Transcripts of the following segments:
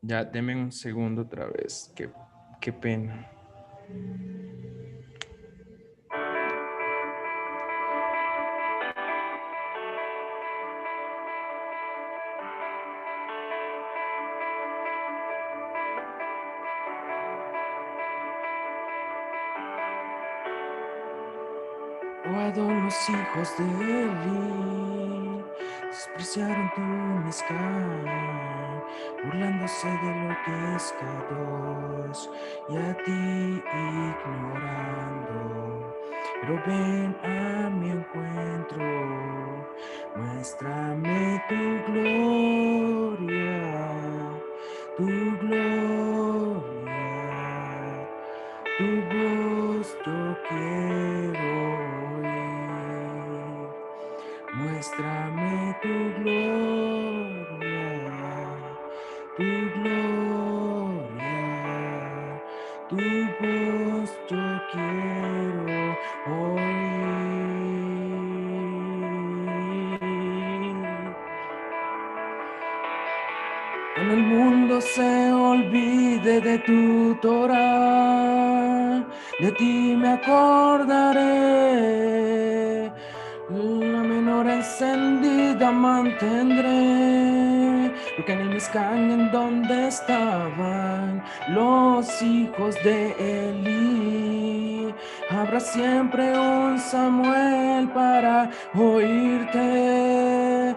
Ya, deme un segundo otra vez. Qué pena. Todos los hijos de Eli despreciaron tu mezcal, burlándose de lo que es Kadosh y a ti ignorando. Pero ven a mi encuentro, muéstrame tu gloria, tu voz yo quiero oír. Muéstrame tu gloria, tu voz yo quiero oír. Cuando el mundo se olvide de tu Torah, de ti me acordaré. La menorá encendida mantendré, porque en el Mizcán en donde estaban los hijos de Eli, habrá siempre un Samuel para oírte.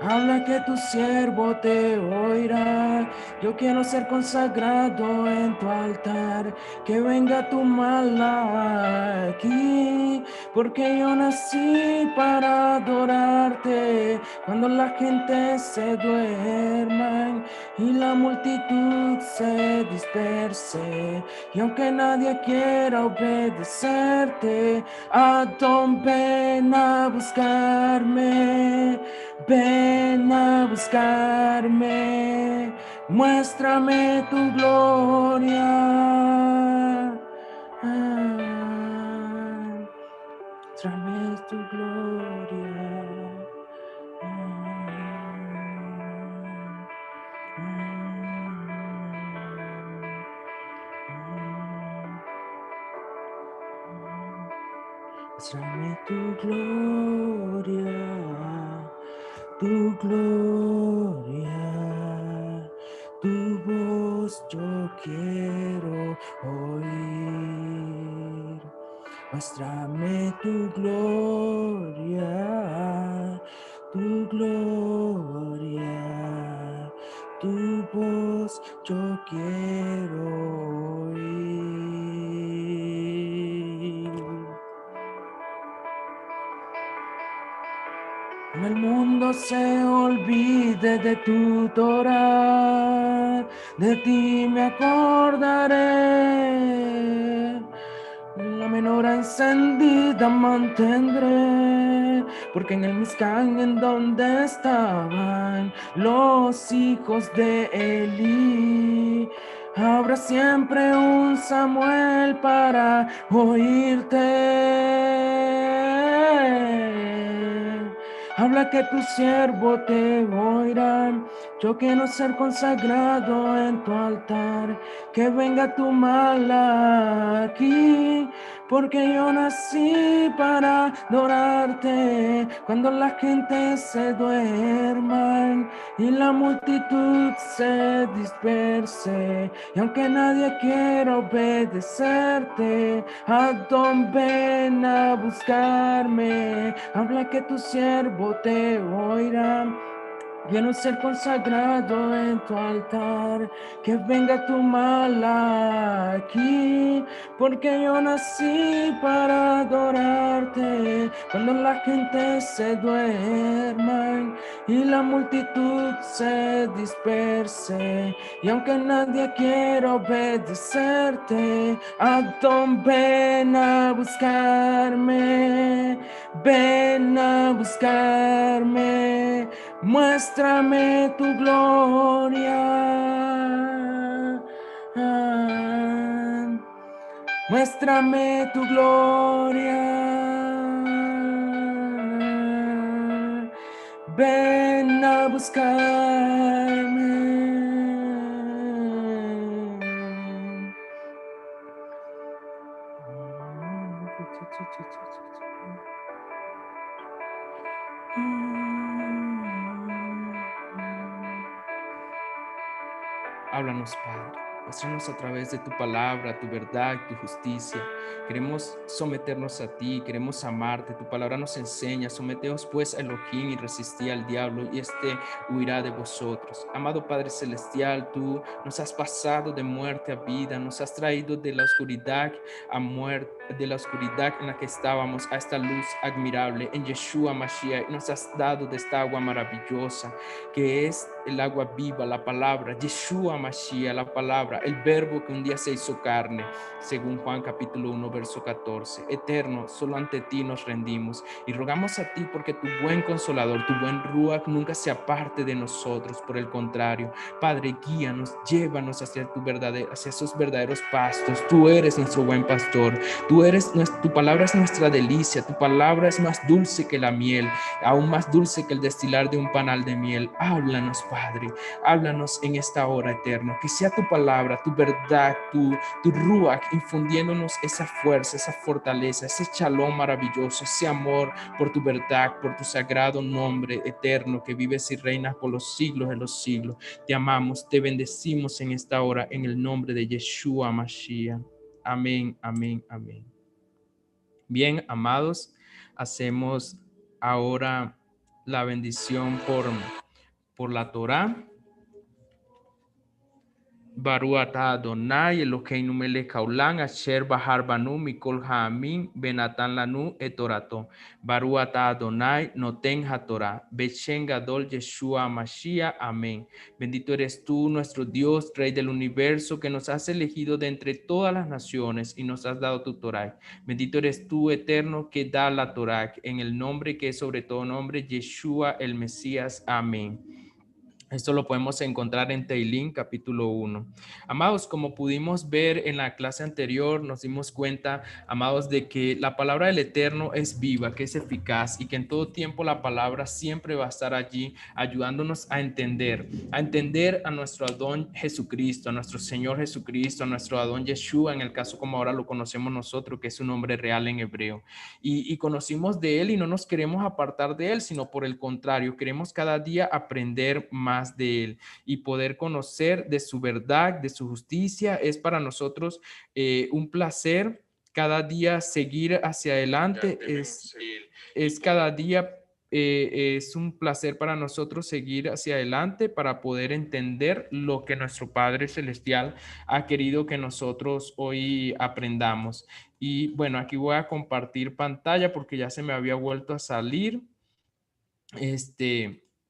Habla que tu siervo te oirá. Yo quiero ser consagrado en tu altar. Que venga tu mala aquí, porque yo nací para adorarte. Cuando la gente se duerma y la multitud se disperse, y aunque nadie quiera obedecerte, Adón, ven a buscarme. Ven a buscarme, muéstrame tu gloria. Muéstrame tu gloria. Muéstrame tu gloria. Tu gloria, tu voz yo quiero oír. Muéstrame tu gloria, tu voz yo quiero oír. Cuando el mundo se olvide de tu Torah, de ti me acordaré. La menorá encendida mantendré, porque en el Mizcán en donde estaban los hijos de Eli, habrá siempre un Samuel para oírte. Habla que tu siervo te oirá. Yo quiero ser consagrado en tu altar. Que venga tu mala aquí, porque yo nací para adorarte. Cuando la gente se duerma y la multitud se disperse, y aunque nadie quiera obedecerte, Adón, ven a buscarme. Habla que tu siervo te oirá. Quiero ser consagrado en tu altar, que venga tu mala aquí, porque yo nací para adorarte. Cuando la gente se duerma y la multitud se disperse, y aunque nadie quiera obedecerte, Adón, ven a buscarme, ven a buscarme. Muéstrame tu gloria. Muéstrame tu gloria. ven a buscarme. Háblanos, Padre. Muéstranos a través de tu palabra, tu verdad, tu justicia. Queremos someternos a ti, queremos amarte. Tu palabra nos enseña. Someteos pues a Elohim y resistí al diablo y este huirá de vosotros. Amado Padre Celestial, tú nos has pasado de muerte a vida, nos has traído de la oscuridad a muerte, de la oscuridad en la que estábamos a esta luz admirable en Yeshua Mashiach. Nos has dado de esta agua maravillosa que es el agua viva, la palabra, Yeshua Mashiach, la palabra, el verbo que un día se hizo carne, según Juan capítulo 1, verso 14. Eterno, solo ante ti nos rendimos y rogamos a ti porque tu buen consolador, tu buen Ruach nunca se aparte de nosotros. Por el contrario, Padre, guíanos, llévanos hacia hacia esos verdaderos pastos. Tú eres nuestro buen pastor, tu palabra es nuestra delicia, tu palabra es más dulce que la miel, aún más dulce que el destilar de un panal de miel. Háblanos, Padre, háblanos en esta hora, eterno, que sea tu palabra, tu verdad, tu Ruach, infundiéndonos esa fuerza, esa fortaleza, ese shalom maravilloso, ese amor por tu verdad, por tu sagrado nombre eterno que vives y reinas por los siglos de los siglos. Te amamos, te bendecimos en esta hora en el nombre de Yeshua Mashiach. Amén, amén, amén. Bien, amados, hacemos ahora la bendición por la Torá. Baruch atah Adonai Eloheinu melech haolam asher bahar banu mikol ha'amim benatan lanu et torato. Baruch atah Adonai noten haTorah beshem gadol Yeshua Mashiach. Amén. Bendito eres tú, nuestro Dios, Rey del universo, que nos has elegido de entre todas las naciones y nos has dado tu Torah. Bendito eres tú, eterno, que da la Torah en el nombre que es sobre todo nombre, Yeshua el Mesías. Amén. Esto lo podemos encontrar en Teilín capítulo 1. Amados, como pudimos ver en la clase anterior, nos dimos cuenta, amados, de que la palabra del Eterno es viva, que es eficaz y que en todo tiempo la palabra siempre va a estar allí ayudándonos a entender a nuestro Adón Jesucristo, a nuestro Señor Jesucristo, a nuestro Adón Yeshua, en el caso como ahora lo conocemos nosotros, que es su nombre real en hebreo. Y conocimos de él y no nos queremos apartar de él, sino por el contrario, queremos cada día aprender más de él y poder conocer de su verdad, de su justicia. Es para nosotros un placer cada día seguir hacia adelante. Es cada día es un placer para nosotros seguir hacia adelante para poder entender lo que nuestro Padre Celestial ha querido que nosotros hoy aprendamos. Y bueno, aquí voy a compartir pantalla porque ya se me había vuelto a salir.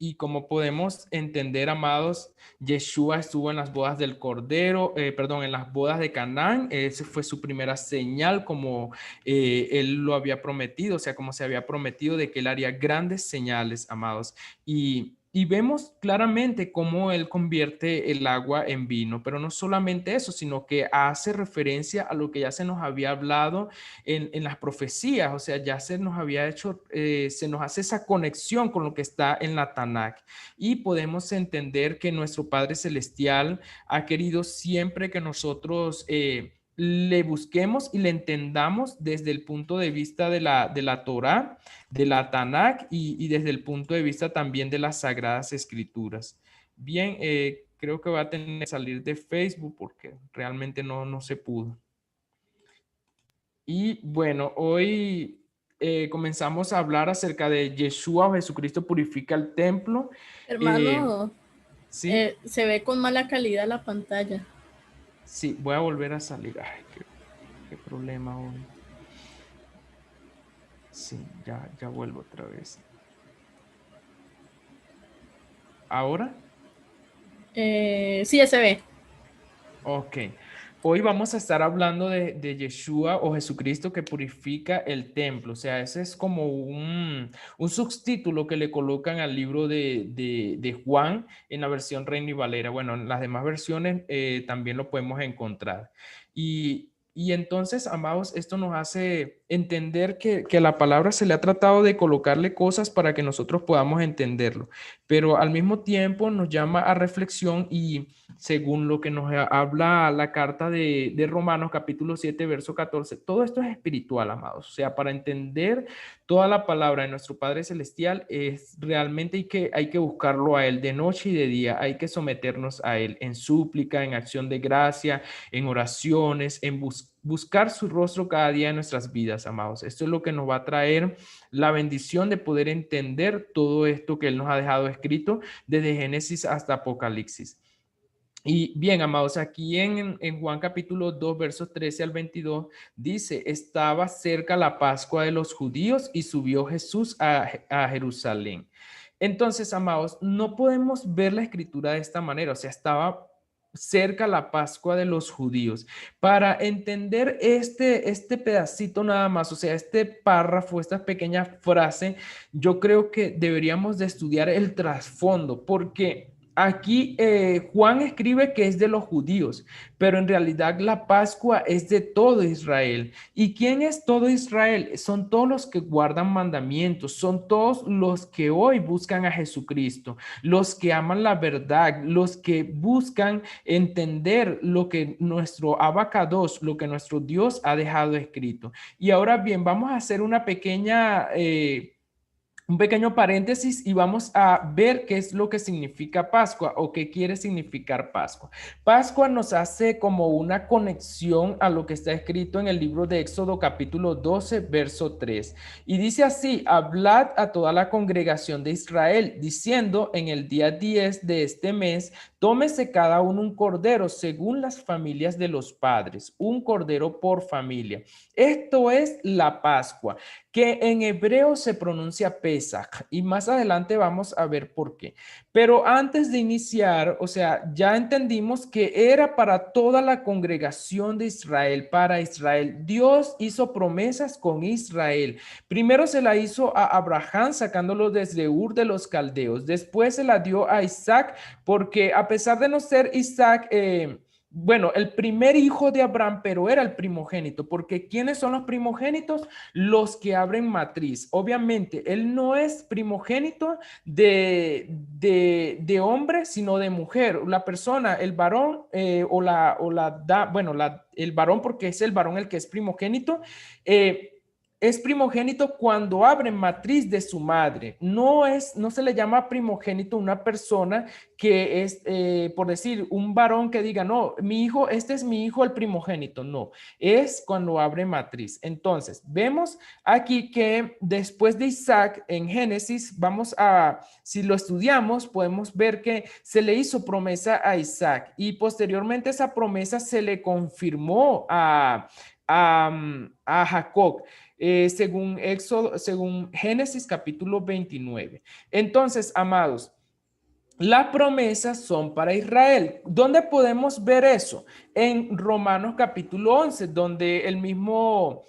Y como podemos entender, amados, Yeshua estuvo en las bodas del Cordero, en las bodas de Canaán. Esa fue su primera señal, como él lo había prometido, o sea, como se había prometido de que él haría grandes señales, amados. Y vemos claramente cómo él convierte el agua en vino, pero no solamente eso, sino que hace referencia a lo que ya se nos había hablado en las profecías, o sea, ya se nos había hecho, se nos hace esa conexión con lo que está en la Tanakh y podemos entender que nuestro Padre Celestial ha querido siempre que nosotros le busquemos y le entendamos desde el punto de vista de la Torá, de la Tanakh y desde el punto de vista también de las Sagradas Escrituras. Bien, creo que va a tener que salir de Facebook porque realmente no se pudo. Y bueno, hoy comenzamos a hablar acerca de Yeshua o Jesucristo purifica el templo. Hermano, Sí, se ve con mala calidad la pantalla. sí, voy a volver a salir. Ay, qué problema hoy. Sí, ya vuelvo otra vez. ¿Ahora? Sí, se ve. Ok. Hoy vamos a estar hablando de Yeshua o Jesucristo que purifica el templo. O sea, ese es como un subtítulo que le colocan al libro de Juan en la versión Reina y Valera. Bueno, en las demás versiones también lo podemos encontrar. Y entonces, amados, esto nos hace entender que la palabra se le ha tratado de colocarle cosas para que nosotros podamos entenderlo, pero al mismo tiempo nos llama a reflexión y según lo que nos habla la carta de Romanos capítulo 7 verso 14, todo esto es espiritual, amados. O sea, para entender toda la palabra de nuestro Padre Celestial es realmente hay que buscarlo a Él de noche y de día, hay que someternos a Él en súplica, en acción de gracia, en oraciones, en buscar su rostro cada día en nuestras vidas, amados. Esto es lo que nos va a traer la bendición de poder entender todo esto que Él nos ha dejado escrito desde Génesis hasta Apocalipsis. Y bien, amados, aquí en Juan capítulo 2, versos 13 al 22, dice, estaba cerca la Pascua de los judíos y subió Jesús a Jerusalén. Entonces, amados, no podemos ver la escritura de esta manera, o sea, estaba cerca la Pascua de los judíos. Para entender este pedacito nada más, o sea, este párrafo, esta pequeña frase, yo creo que deberíamos de estudiar el trasfondo, porque aquí Juan escribe que es de los judíos, pero en realidad la Pascua es de todo Israel. ¿Y quién es todo Israel? Son todos los que guardan mandamientos, son todos los que hoy buscan a Jesucristo, los que aman la verdad, los que buscan entender lo que nuestro abacados, lo que nuestro Dios ha dejado escrito. Y ahora bien, vamos a hacer una pequeña un pequeño paréntesis y vamos a ver qué es lo que significa Pascua o qué quiere significar Pascua. Pascua nos hace como una conexión a lo que está escrito en el libro de Éxodo capítulo 12, verso 3. Y dice así, hablad a toda la congregación de Israel, diciendo en el día 10 de este mes, tómese cada uno un cordero según las familias de los padres, un cordero por familia. Esto es la Pascua, que en hebreo se pronuncia Pesach y más adelante vamos a ver por qué. Pero antes de iniciar, o sea, ya entendimos que era para toda la congregación de Israel, para Israel. Dios hizo promesas con Israel. Primero se la hizo a Abraham sacándolo desde Ur de los Caldeos. Después se la dio a Isaac porque a pesar de no ser Isaac, bueno, el primer hijo de Abraham, pero era el primogénito, porque ¿quiénes son los primogénitos? Los que abren matriz. Obviamente, él no es primogénito de hombre, sino de mujer. La persona, el varón el varón, porque es el varón el que es primogénito, es primogénito cuando abre matriz de su madre. No se le llama primogénito una persona que es, por decir, un varón que diga, no, mi hijo, este es mi hijo el primogénito. No, es cuando abre matriz. Entonces, vemos aquí que después de Isaac en Génesis, si lo estudiamos, podemos ver que se le hizo promesa a Isaac y posteriormente esa promesa se le confirmó a Jacob. Según Génesis capítulo 29. Entonces, amados, las promesas son para Israel. ¿Dónde podemos ver eso? En Romanos capítulo 11, donde el mismo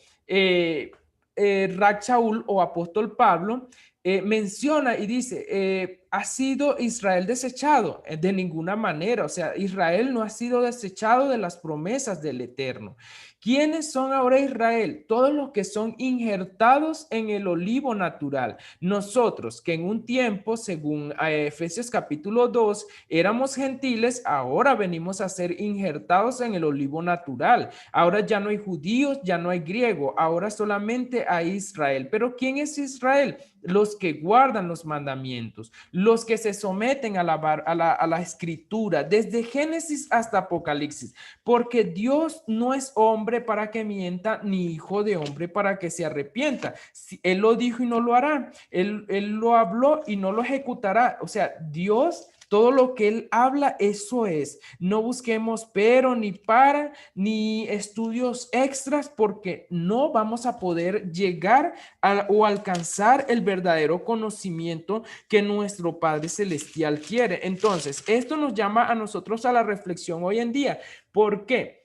Rachaul o apóstol Pablo menciona y dice, ¿ha sido Israel desechado? De ninguna manera. O sea, Israel no ha sido desechado de las promesas del Eterno. ¿Quiénes son ahora Israel? Todos los que son injertados en el olivo natural. Nosotros que en un tiempo, según Efesios capítulo 2, éramos gentiles, ahora venimos a ser injertados en el olivo natural. Ahora ya no hay judíos, ya no hay griego, ahora solamente hay Israel. Pero ¿quién es Israel? Los que guardan los mandamientos, los que se someten a la escritura, desde Génesis hasta Apocalipsis, porque Dios no es hombre para que mienta, ni hijo de hombre para que se arrepienta. Si Él lo dijo y no lo hará, él lo habló y no lo ejecutará. O sea, Dios, todo lo que Él habla, eso es. No busquemos pero, ni para, ni estudios extras, porque no vamos a poder llegar o alcanzar el verdadero conocimiento que nuestro Padre Celestial quiere. Entonces, esto nos llama a nosotros a la reflexión hoy en día. ¿Por qué?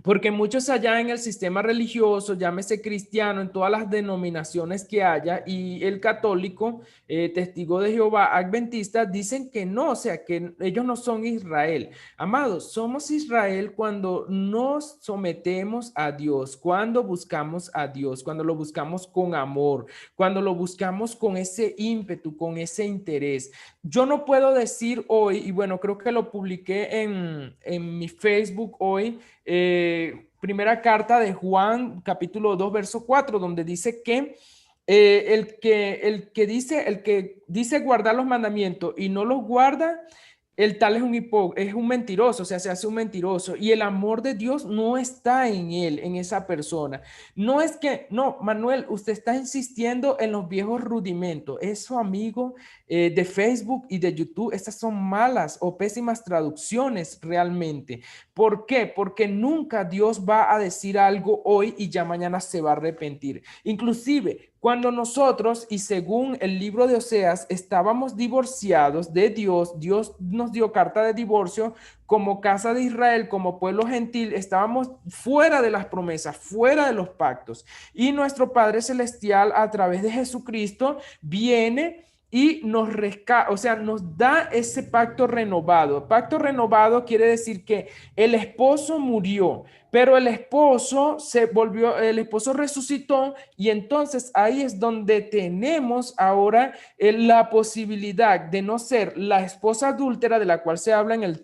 Porque muchos allá en el sistema religioso, llámese cristiano, en todas las denominaciones que haya, y el católico, testigo de Jehová, adventista, dicen que no, o sea, que ellos no son Israel. Amados, somos Israel cuando nos sometemos a Dios, cuando buscamos a Dios, cuando lo buscamos con amor, cuando lo buscamos con ese ímpetu, con ese interés. Yo no puedo decir hoy, y bueno, creo que lo publiqué en mi Facebook hoy, primera carta de Juan, capítulo 2 verso 4 donde dice que el que dice guardar los mandamientos y no los guarda, el tal es un mentiroso, o sea, se hace un mentiroso. Y el amor de Dios no está en él, en esa persona. No es que, no, Manuel, usted está insistiendo en los viejos rudimentos. Eso, amigo, de Facebook y de YouTube, estas son malas o pésimas traducciones realmente. ¿Por qué? Porque nunca Dios va a decir algo hoy y ya mañana se va a arrepentir. Inclusive, cuando nosotros, y según el libro de Oseas, estábamos divorciados de Dios, Dios nos dio carta de divorcio como casa de Israel, como pueblo gentil, estábamos fuera de las promesas, fuera de los pactos. Y nuestro Padre Celestial, a través de Jesucristo, viene y nos rescata, o sea, nos da ese pacto renovado. Pacto renovado quiere decir que el esposo murió, pero el esposo resucitó, y entonces ahí es donde tenemos ahora la posibilidad de no ser la esposa adúltera de la cual se habla en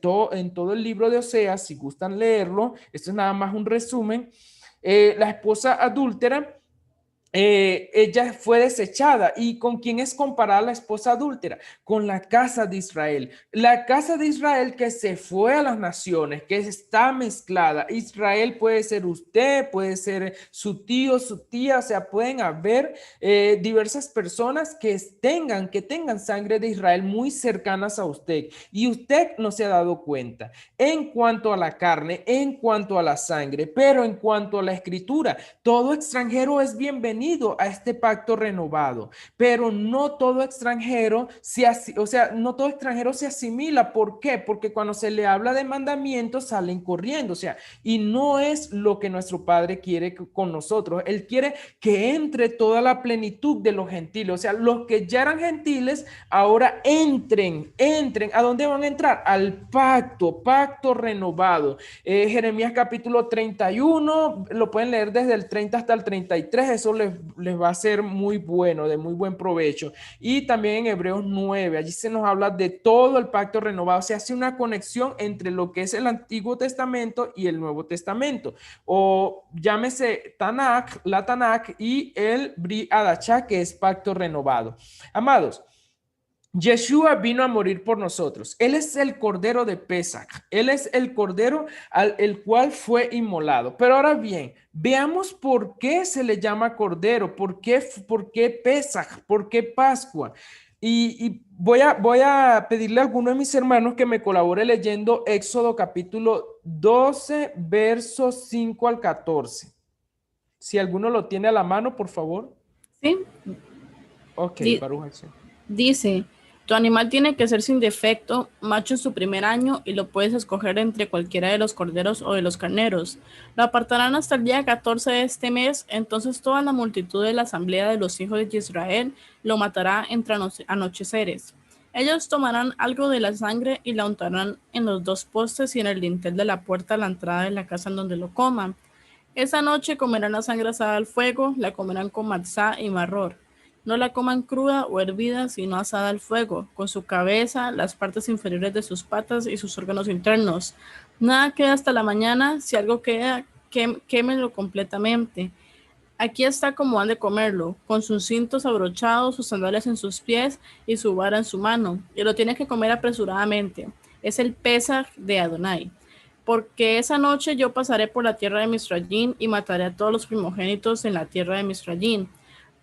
todo el libro de Oseas, si gustan leerlo, esto es nada más un resumen. La esposa adúltera, ella fue desechada. ¿Y con quién es comparada la esposa adúltera? Con la casa de Israel. La casa de Israel que se fue a las naciones, que está mezclada. Israel puede ser usted, puede ser su tío, su tía, o sea, pueden haber diversas personas que tengan sangre de Israel muy cercanas a usted, y usted no se ha dado cuenta en cuanto a la carne, en cuanto a la sangre, pero en cuanto a la escritura, todo extranjero es bienvenido a este pacto renovado, pero no todo extranjero no todo extranjero se asimila. ¿Por qué? Porque cuando se le habla de mandamientos salen corriendo, o sea, y no es lo que nuestro Padre quiere con nosotros. Él quiere que entre toda la plenitud de los gentiles, o sea, los que ya eran gentiles, ahora entren. ¿A dónde van a entrar? Al pacto renovado. Jeremías capítulo 31, lo pueden leer desde el 30 hasta el 33, eso les va a ser muy bueno, de muy buen provecho. Y también en Hebreos 9, allí se nos habla de todo el pacto renovado, se hace una conexión entre lo que es el Antiguo Testamento y el Nuevo Testamento, o llámese Tanakh, la Tanakh, y el Bri Hadashah, que es pacto renovado. Amados, Yeshua vino a morir por nosotros. Él es el cordero de Pesach. Él es el cordero el cual fue inmolado. Pero ahora bien, veamos por qué se le llama cordero, por qué Pesach, por qué Pascua. Y voy a pedirle a alguno de mis hermanos que me colabore leyendo Éxodo capítulo 12, versos 5 al 14. Si alguno lo tiene a la mano, por favor. Sí, Ok, Di- Baruch Hashem. dice, tu animal tiene que ser sin defecto, macho en su primer año, y lo puedes escoger entre cualquiera de los corderos o de los carneros. Lo apartarán hasta el día 14 de este mes, entonces toda la multitud de la asamblea de los hijos de Israel lo matará entre anocheceres. Ellos tomarán algo de la sangre y la untarán en los dos postes y en el dintel de la puerta a la entrada de la casa en donde lo coman. Esa noche comerán la sangre asada al fuego, la comerán con matzá y marror. No la coman cruda o hervida, sino asada al fuego, con su cabeza, las partes inferiores de sus patas y sus órganos internos. Nada queda hasta la mañana, si algo queda, quémenlo completamente. Aquí está como han de comerlo, con sus cintos abrochados, sus sandalias en sus pies y su vara en su mano, y lo tienes que comer apresuradamente. Es el Pesaj de Adonai. Porque esa noche yo pasaré por la tierra de Misrayim y mataré a todos los primogénitos en la tierra de Misrayim,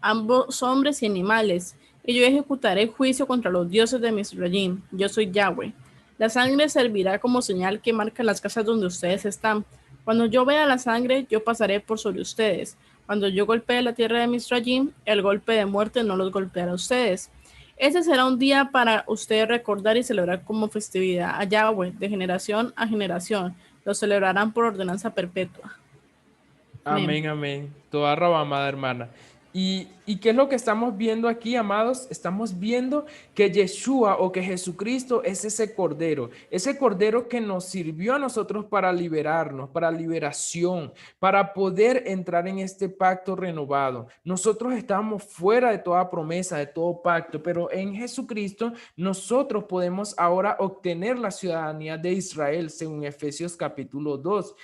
ambos hombres y animales, y yo ejecutaré juicio contra los dioses de Misrayim. Yo soy Yahweh. La sangre servirá como señal que marca las casas donde ustedes están. Cuando yo vea la sangre, yo pasaré por sobre ustedes. Cuando yo golpee la tierra de Misrayim, el golpe de muerte no los golpeará a ustedes. Ese será un día para ustedes recordar y celebrar como festividad a Yahweh de generación a generación. Lo celebrarán por ordenanza perpetua. Amén. Amén, amén. Toda rabamada, hermana. ¿Y qué es lo que estamos viendo aquí, amados? Estamos viendo que Yeshua o que Jesucristo es ese cordero que nos sirvió a nosotros para liberarnos, para liberación, para poder entrar en este pacto renovado. Nosotros estábamos fuera de toda promesa, de todo pacto, pero en Jesucristo nosotros podemos ahora obtener la ciudadanía de Israel, según Efesios capítulo 2.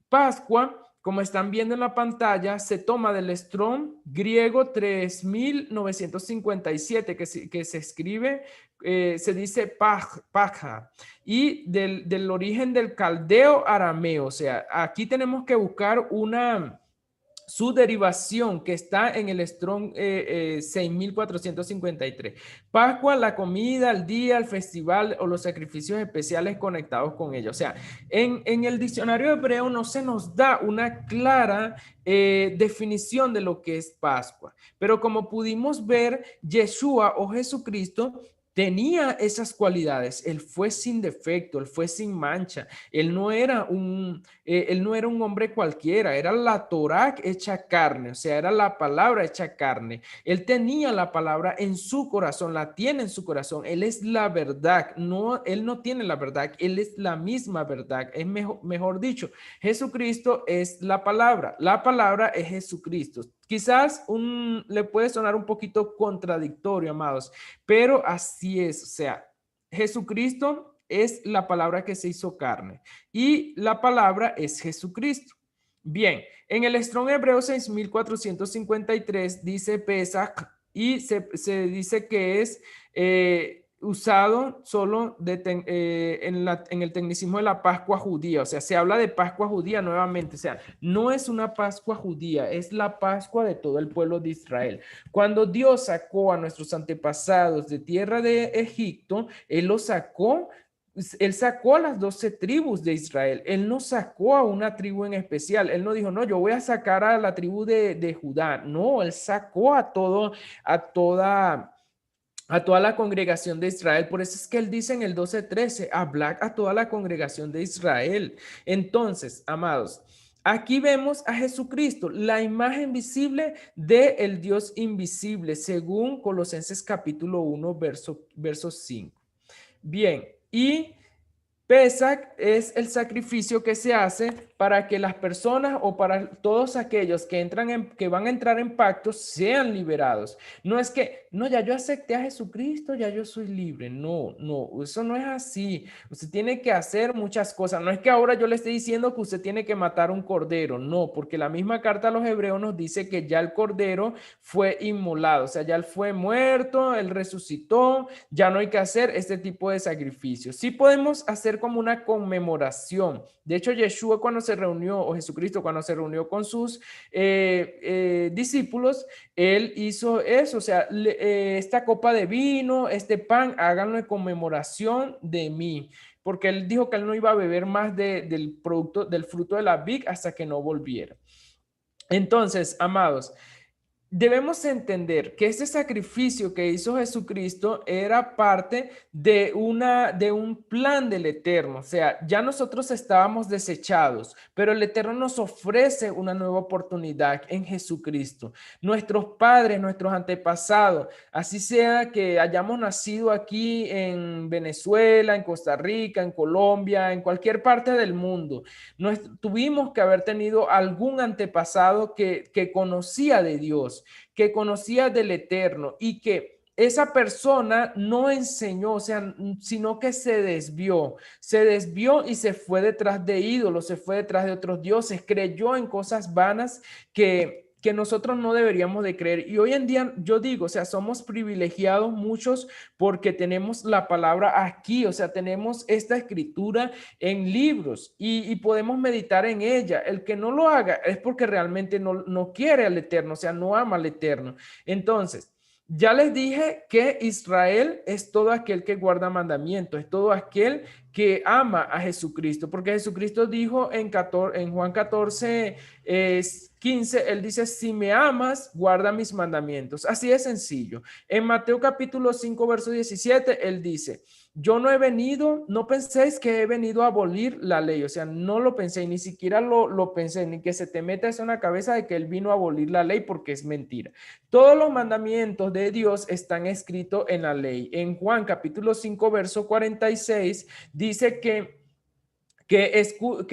Pascua, como están viendo en la pantalla, se toma del Strong griego 3957, que se escribe, se dice paja, y del origen del caldeo arameo. O sea, aquí tenemos que buscar su derivación que está en el Strong 6453. Pascua, la comida, el día, el festival o los sacrificios especiales conectados con ella. O sea, en el diccionario hebreo no se nos da una clara definición de lo que es Pascua, pero como pudimos ver, Yeshua o Jesucristo tenía esas cualidades. Él fue sin defecto, él fue sin mancha. Él no era un hombre cualquiera, era la Torá hecha carne, o sea, era la palabra hecha carne. Él tenía la palabra en su corazón, la tiene en su corazón. Él es la verdad, no, él no tiene la verdad, él es la misma verdad. Es mejor dicho, Jesucristo es la palabra es Jesucristo. Quizás le puede sonar un poquito contradictorio, amados, pero así es, o sea, Jesucristo es la palabra que se hizo carne y la palabra es Jesucristo. Bien, en el Strong Hebreo 6453 dice Pesach y se dice que es usado solo en el tecnicismo de la Pascua judía. O sea, se habla de Pascua judía nuevamente. O sea, no es una Pascua judía, es la Pascua de todo el pueblo de Israel. Cuando Dios sacó a nuestros antepasados de tierra de Egipto, Él sacó a las 12 tribus de Israel. Él no sacó a una tribu en especial. Él no dijo, no, yo voy a sacar a la tribu de Judá. No, él sacó a toda, a toda la congregación de Israel. Por eso es que él dice en el 12:13, hablar a toda la congregación de Israel. Entonces, amados, aquí vemos a Jesucristo, la imagen visible del Dios invisible, según Colosenses capítulo 1, verso 5. Bien, y Pesach es el sacrificio que se hace para que las personas o para todos aquellos que van a entrar en pacto sean liberados. No es que, no, ya yo acepté a Jesucristo, ya yo soy libre. No, no, eso no es así. Usted tiene que hacer muchas cosas. No es que ahora yo le esté diciendo que usted tiene que matar un cordero. No, porque la misma carta a los hebreos nos dice que ya el cordero fue inmolado. O sea, ya él fue muerto, él resucitó, ya no hay que hacer este tipo de sacrificios. Sí podemos hacer como una conmemoración. De hecho, Yeshua cuando se reunió, o Jesucristo cuando se reunió con sus discípulos, él hizo eso, o sea, esta copa de vino, este pan, háganlo en conmemoración de mí, porque él dijo que él no iba a beber más del producto, del fruto de la vid hasta que no volviera. Entonces, amados, debemos entender que este sacrificio que hizo Jesucristo era parte de un plan del Eterno. O sea, ya nosotros estábamos desechados, pero el Eterno nos ofrece una nueva oportunidad en Jesucristo. Nuestros padres, nuestros antepasados, así sea que hayamos nacido aquí en Venezuela, en Costa Rica, en Colombia, en cualquier parte del mundo, tuvimos que haber tenido algún antepasado que conocía de Dios, que conocía del Eterno y que esa persona no enseñó, o sea, sino que se desvió y se fue detrás de ídolos, se fue detrás de otros dioses, creyó en cosas vanas que nosotros no deberíamos de creer. Y hoy en día yo digo, o sea, somos privilegiados muchos porque tenemos la palabra aquí, o sea, tenemos esta escritura en libros y podemos meditar en ella. El que no lo haga es porque realmente no quiere al Eterno, o sea, no ama al Eterno. Entonces, ya les dije que Israel es todo aquel que guarda mandamientos, es todo aquel que ama a Jesucristo, porque Jesucristo dijo en Juan 14, 15, él dice, si me amas, guarda mis mandamientos. Así de sencillo. En Mateo capítulo 5, verso 17, él dice, yo no he venido, no penséis que he venido a abolir la ley, o sea, no lo pensé, ni siquiera lo pensé, ni que se te meta eso en la cabeza de que él vino a abolir la ley, porque es mentira. Todos los mandamientos de Dios están escritos en la ley. En Juan capítulo 5, verso 46, dice que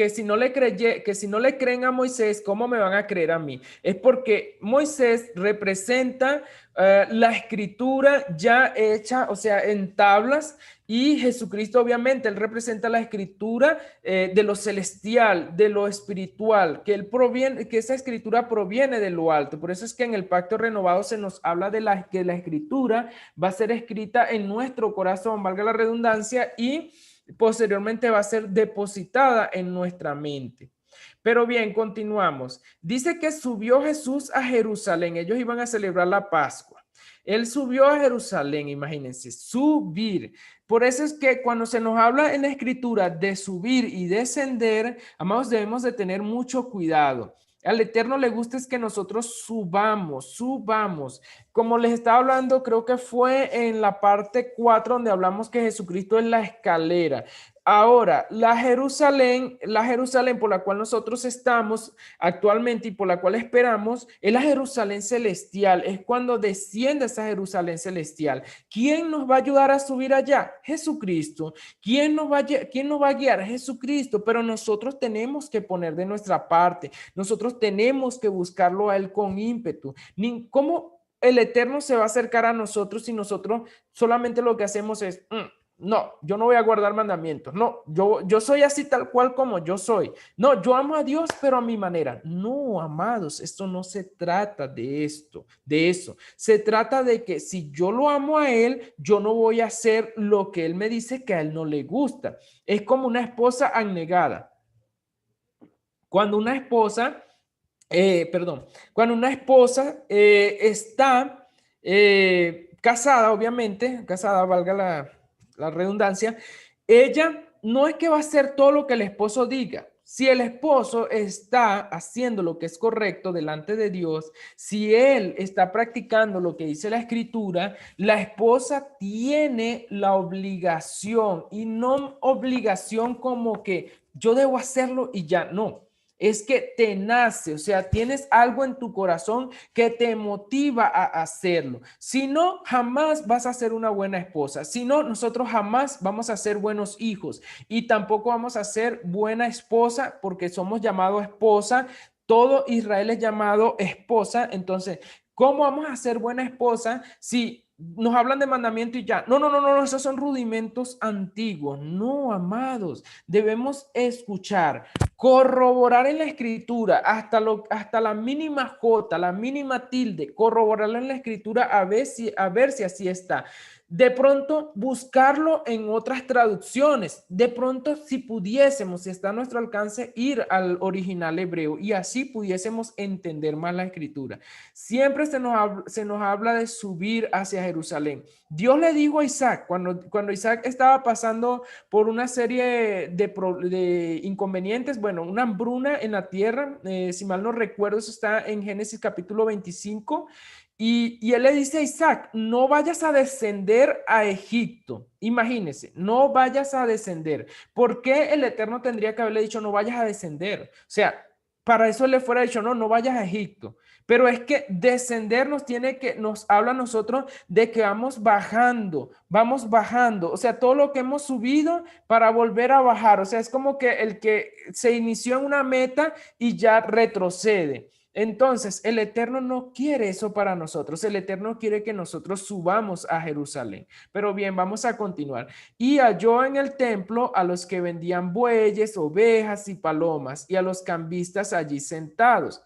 si no le creen a Moisés, ¿cómo me van a creer a mí? Es porque Moisés representa la escritura ya hecha, o sea, en tablas, y Jesucristo obviamente, él representa la escritura de lo celestial, de lo espiritual, que esa escritura proviene de lo alto. Por eso es que en el pacto renovado se nos habla de que la escritura va a ser escrita en nuestro corazón, valga la redundancia, y posteriormente va a ser depositada en nuestra mente. Pero bien, continuamos. Dice que subió Jesús a Jerusalén. Ellos iban a celebrar la Pascua. Él subió a Jerusalén, imagínense, subir. Por eso es que cuando se nos habla en la escritura de subir y descender, amados, debemos de tener mucho cuidado. Al Eterno le gusta es que nosotros subamos. Como les estaba hablando, creo que fue en la parte 4 donde hablamos que Jesucristo es la escalera. Ahora, la Jerusalén por la cual nosotros estamos actualmente y por la cual esperamos, es la Jerusalén celestial. Es cuando desciende esa Jerusalén celestial. ¿Quién nos va a ayudar a subir allá? Jesucristo. ¿Quién nos va a guiar? Jesucristo. Pero nosotros tenemos que poner de nuestra parte. Nosotros tenemos que buscarlo a Él con ímpetu. ¿Cómo el Eterno se va a acercar a nosotros si nosotros solamente lo que hacemos es... No, yo no voy a guardar mandamientos. No, yo soy así tal cual como yo soy. No, yo amo a Dios, pero a mi manera. No, amados, esto no se trata de esto, de eso. Se trata de que si yo lo amo a Él, yo no voy a hacer lo que Él me dice que a Él no le gusta. Es como una esposa abnegada. Cuando una esposa, cuando una esposa está casada, obviamente, casada, valga la redundancia, ella no es que va a hacer todo lo que el esposo diga. Si el esposo está haciendo lo que es correcto delante de Dios, si él está practicando lo que dice la escritura, la esposa tiene la obligación, y no obligación como que yo debo hacerlo y ya no. Es que te nace, o sea, tienes algo en tu corazón que te motiva a hacerlo. Si no, jamás vas a ser una buena esposa. Si no, nosotros jamás vamos a ser buenos hijos, y tampoco vamos a ser buena esposa, porque somos llamados esposa. Todo Israel es llamado esposa. Entonces, ¿cómo vamos a ser buena esposa si nos hablan de mandamiento y ya? No, esos son rudimentos antiguos. No, amados, debemos escuchar, corroborar en la escritura hasta la mínima jota, la mínima tilde, corroborarla en la escritura a ver si así está. De pronto buscarlo en otras traducciones. De pronto, si pudiésemos, si está a nuestro alcance, ir al original hebreo, y así pudiésemos entender más la escritura. Siempre se nos habla de subir hacia Jerusalén. Dios le dijo a Isaac, cuando Isaac estaba pasando por una serie de inconvenientes, bueno, una hambruna en la tierra, si mal no recuerdo, eso está en Génesis capítulo 25, y él le dice a Isaac, no vayas a descender a Egipto. Imagínese, no vayas a descender. ¿Por qué el Eterno tendría que haberle dicho no vayas a descender? O sea, para eso le fuera dicho no vayas a Egipto. Pero es que descender nos habla a nosotros de que vamos bajando. O sea, todo lo que hemos subido para volver a bajar. O sea, es como que el que se inició en una meta y ya retrocede. Entonces, el Eterno no quiere eso para nosotros. El Eterno quiere que nosotros subamos a Jerusalén. Pero bien, vamos a continuar. Y halló en el templo a los que vendían bueyes, ovejas y palomas, y a los cambistas allí sentados.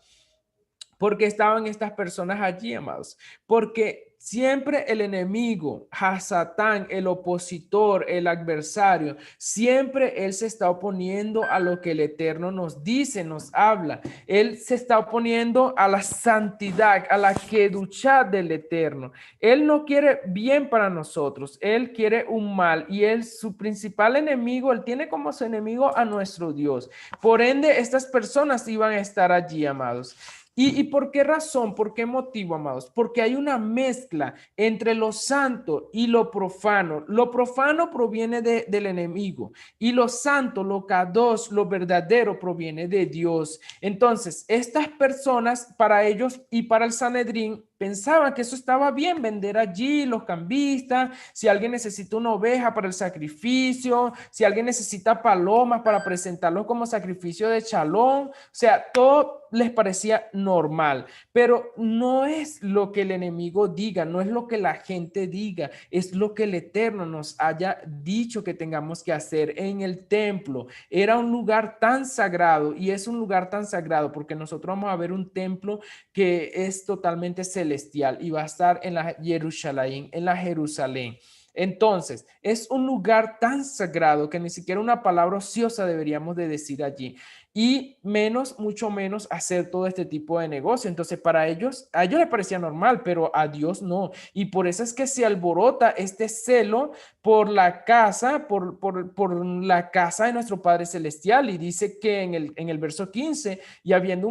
¿Por qué estaban estas personas allí, amados? Porque siempre el enemigo, Hasatán, el opositor, el adversario, siempre él se está oponiendo a lo que el Eterno nos dice, nos habla. Él se está oponiendo a la santidad, a la kedushá del Eterno. Él no quiere bien para nosotros, él quiere un mal, y él, su principal enemigo, él tiene como su enemigo a nuestro Dios. Por ende, estas personas iban a estar allí, amados. ¿Y por qué razón? ¿Por qué motivo, amados? Porque hay una mezcla entre lo santo y lo profano. Lo profano proviene del enemigo y lo santo, lo kadosh, lo verdadero proviene de Dios. Entonces, estas personas, para ellos y para el Sanedrín, pensaban que eso estaba bien, vender allí los cambistas, si alguien necesita una oveja para el sacrificio, si alguien necesita palomas para presentarlos como sacrificio de chalón, o sea, todo les parecía normal, pero no es lo que el enemigo diga, no es lo que la gente diga, es lo que el Eterno nos haya dicho que tengamos que hacer en el templo. Era un lugar tan sagrado y es un lugar tan sagrado porque nosotros vamos a ver un templo que es totalmente celestial y va a estar en la Jerusalén, en la Jerusalén. Entonces, es un lugar tan sagrado que ni siquiera una palabra ociosa deberíamos de decir allí y menos, mucho menos hacer todo este tipo de negocio. Entonces, para ellos, a ellos les parecía normal, pero a Dios no. Y por eso es que se alborota este celo por la casa, por la casa de nuestro Padre Celestial. Y dice que en el verso 15, y, haciendo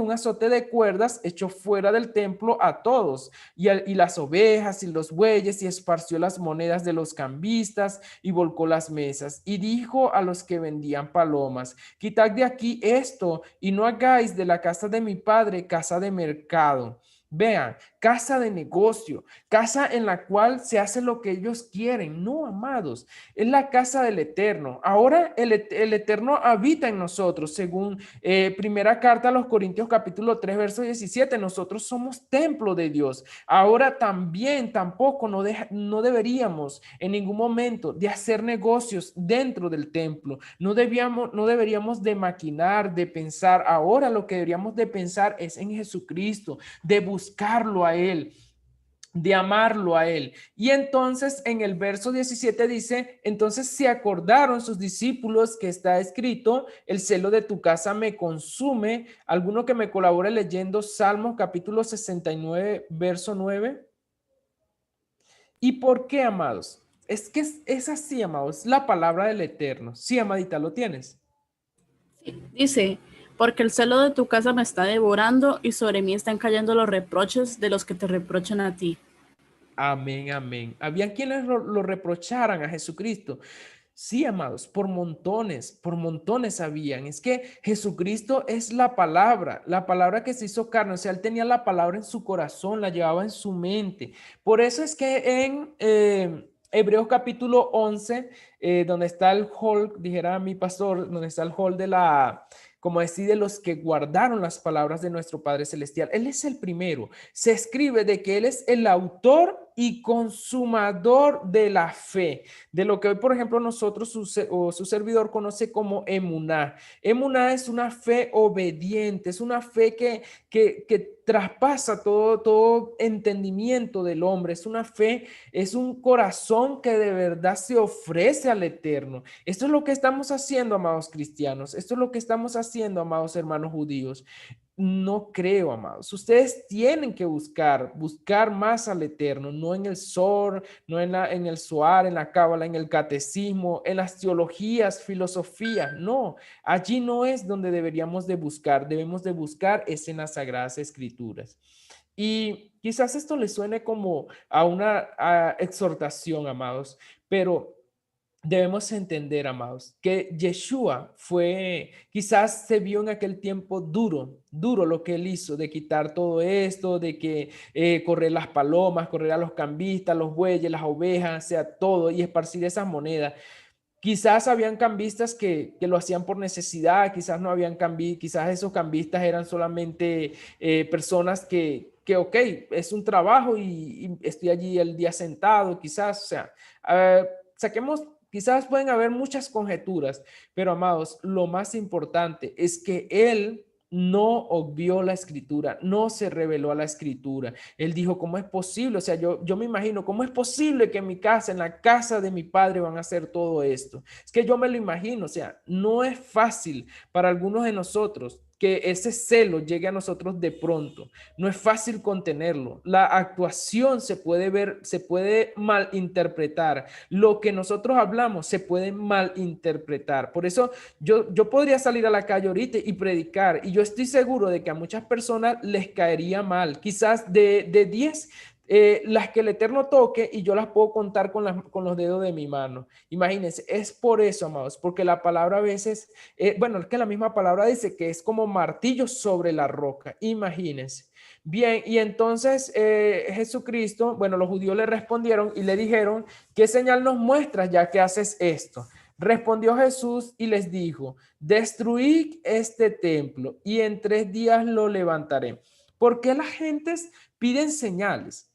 un azote de cuerdas, echó fuera del templo a todos, y las ovejas y los bueyes, y esparció las monedas de los cambistas, y volcó las mesas, y dijo a los que vendían palomas: quitad de aquí esto y no hagáis de la casa de mi padre casa de mercado. Vean, casa de negocio, casa en la cual se hace lo que ellos quieren. No, amados, es la casa del Eterno. Ahora el Eterno habita en nosotros, según primera carta a los Corintios capítulo 3, verso 17. Nosotros somos templo de Dios. Ahora también tampoco no deberíamos en ningún momento de hacer negocios dentro del templo. No deberíamos de maquinar, de pensar. Ahora lo que deberíamos de pensar es en Jesucristo, de buscarlo a Él, de amarlo a Él. Y entonces en el verso 17 dice: entonces se acordaron sus discípulos que está escrito: el celo de tu casa me consume. ¿Alguno que me colabore leyendo Salmos capítulo 69, verso 9? ¿Y por qué, amados? Es que es así, amados, es la palabra del Eterno. Sí, amadita, ¿lo tienes? Dice, porque el celo de tu casa me está devorando y sobre mí están cayendo los reproches de los que te reprochan a ti. Amén, amén. Habían quienes lo reprocharan a Jesucristo. Sí, amados, por montones habían. Es que Jesucristo es la palabra que se hizo carne. O sea, él tenía la palabra en su corazón, la llevaba en su mente. Por eso es que en Hebreos capítulo 11, donde está el hall, dijera mi pastor, donde está el hall de la, como decir, de los que guardaron las palabras de nuestro Padre Celestial. Él es el primero. Se escribe de que Él es el autor y consumador de la fe, de lo que hoy, por ejemplo, nosotros, su servidor, conoce como emuná. Emuná es una fe obediente, es una fe que traspasa todo entendimiento del hombre, es una fe, es un corazón que de verdad se ofrece al Eterno. Esto es lo que estamos haciendo, amados cristianos, esto es lo que estamos haciendo, amados hermanos judíos. No creo, amados. Ustedes tienen que buscar más al Eterno, no en el Sor, no en el Zohar, en la Cábala, en el catecismo, en las teologías, filosofía. No, allí no es donde deberíamos de buscar. Debemos de buscar es en las Sagradas Escrituras. Y quizás esto les suene como a una exhortación, amados, pero debemos entender, amados, que Yeshua quizás se vio en aquel tiempo duro lo que él hizo, de quitar todo esto, de que correr las palomas, correr a los cambistas, los bueyes, las ovejas, sea todo, y esparcir esas monedas. Quizás habían cambistas que lo hacían por necesidad, quizás no habían cambistas, quizás esos cambistas eran solamente personas ok, es un trabajo y estoy allí el día sentado, quizás, o sea, saquemos, quizás pueden haber muchas conjeturas, pero amados, lo más importante es que él no obvió la escritura, no se reveló a la escritura. Él dijo: ¿cómo es posible? O sea, yo me imagino, ¿cómo es posible que en mi casa, en la casa de mi padre van a hacer todo esto? Es que yo me lo imagino, o sea, no es fácil para algunos de nosotros que ese celo llegue a nosotros de pronto. No es fácil contenerlo. La actuación se puede ver, se puede malinterpretar. Lo que nosotros hablamos se puede malinterpretar. Por eso yo podría salir a la calle ahorita y predicar, y yo estoy seguro de que a muchas personas les caería mal. Quizás de 10, las que el Eterno toque y yo las puedo contar con los dedos de mi mano. Imagínense, es por eso, amados, porque la palabra a veces, bueno, es que la misma palabra dice que es como martillo sobre la roca. Imagínense. Bien, y entonces Jesucristo, bueno, los judíos le respondieron y le dijeron, ¿qué señal nos muestras ya que haces esto? Respondió Jesús y les dijo, destruid este templo y en 3 días lo levantaré. ¿Por qué las gentes piden señales?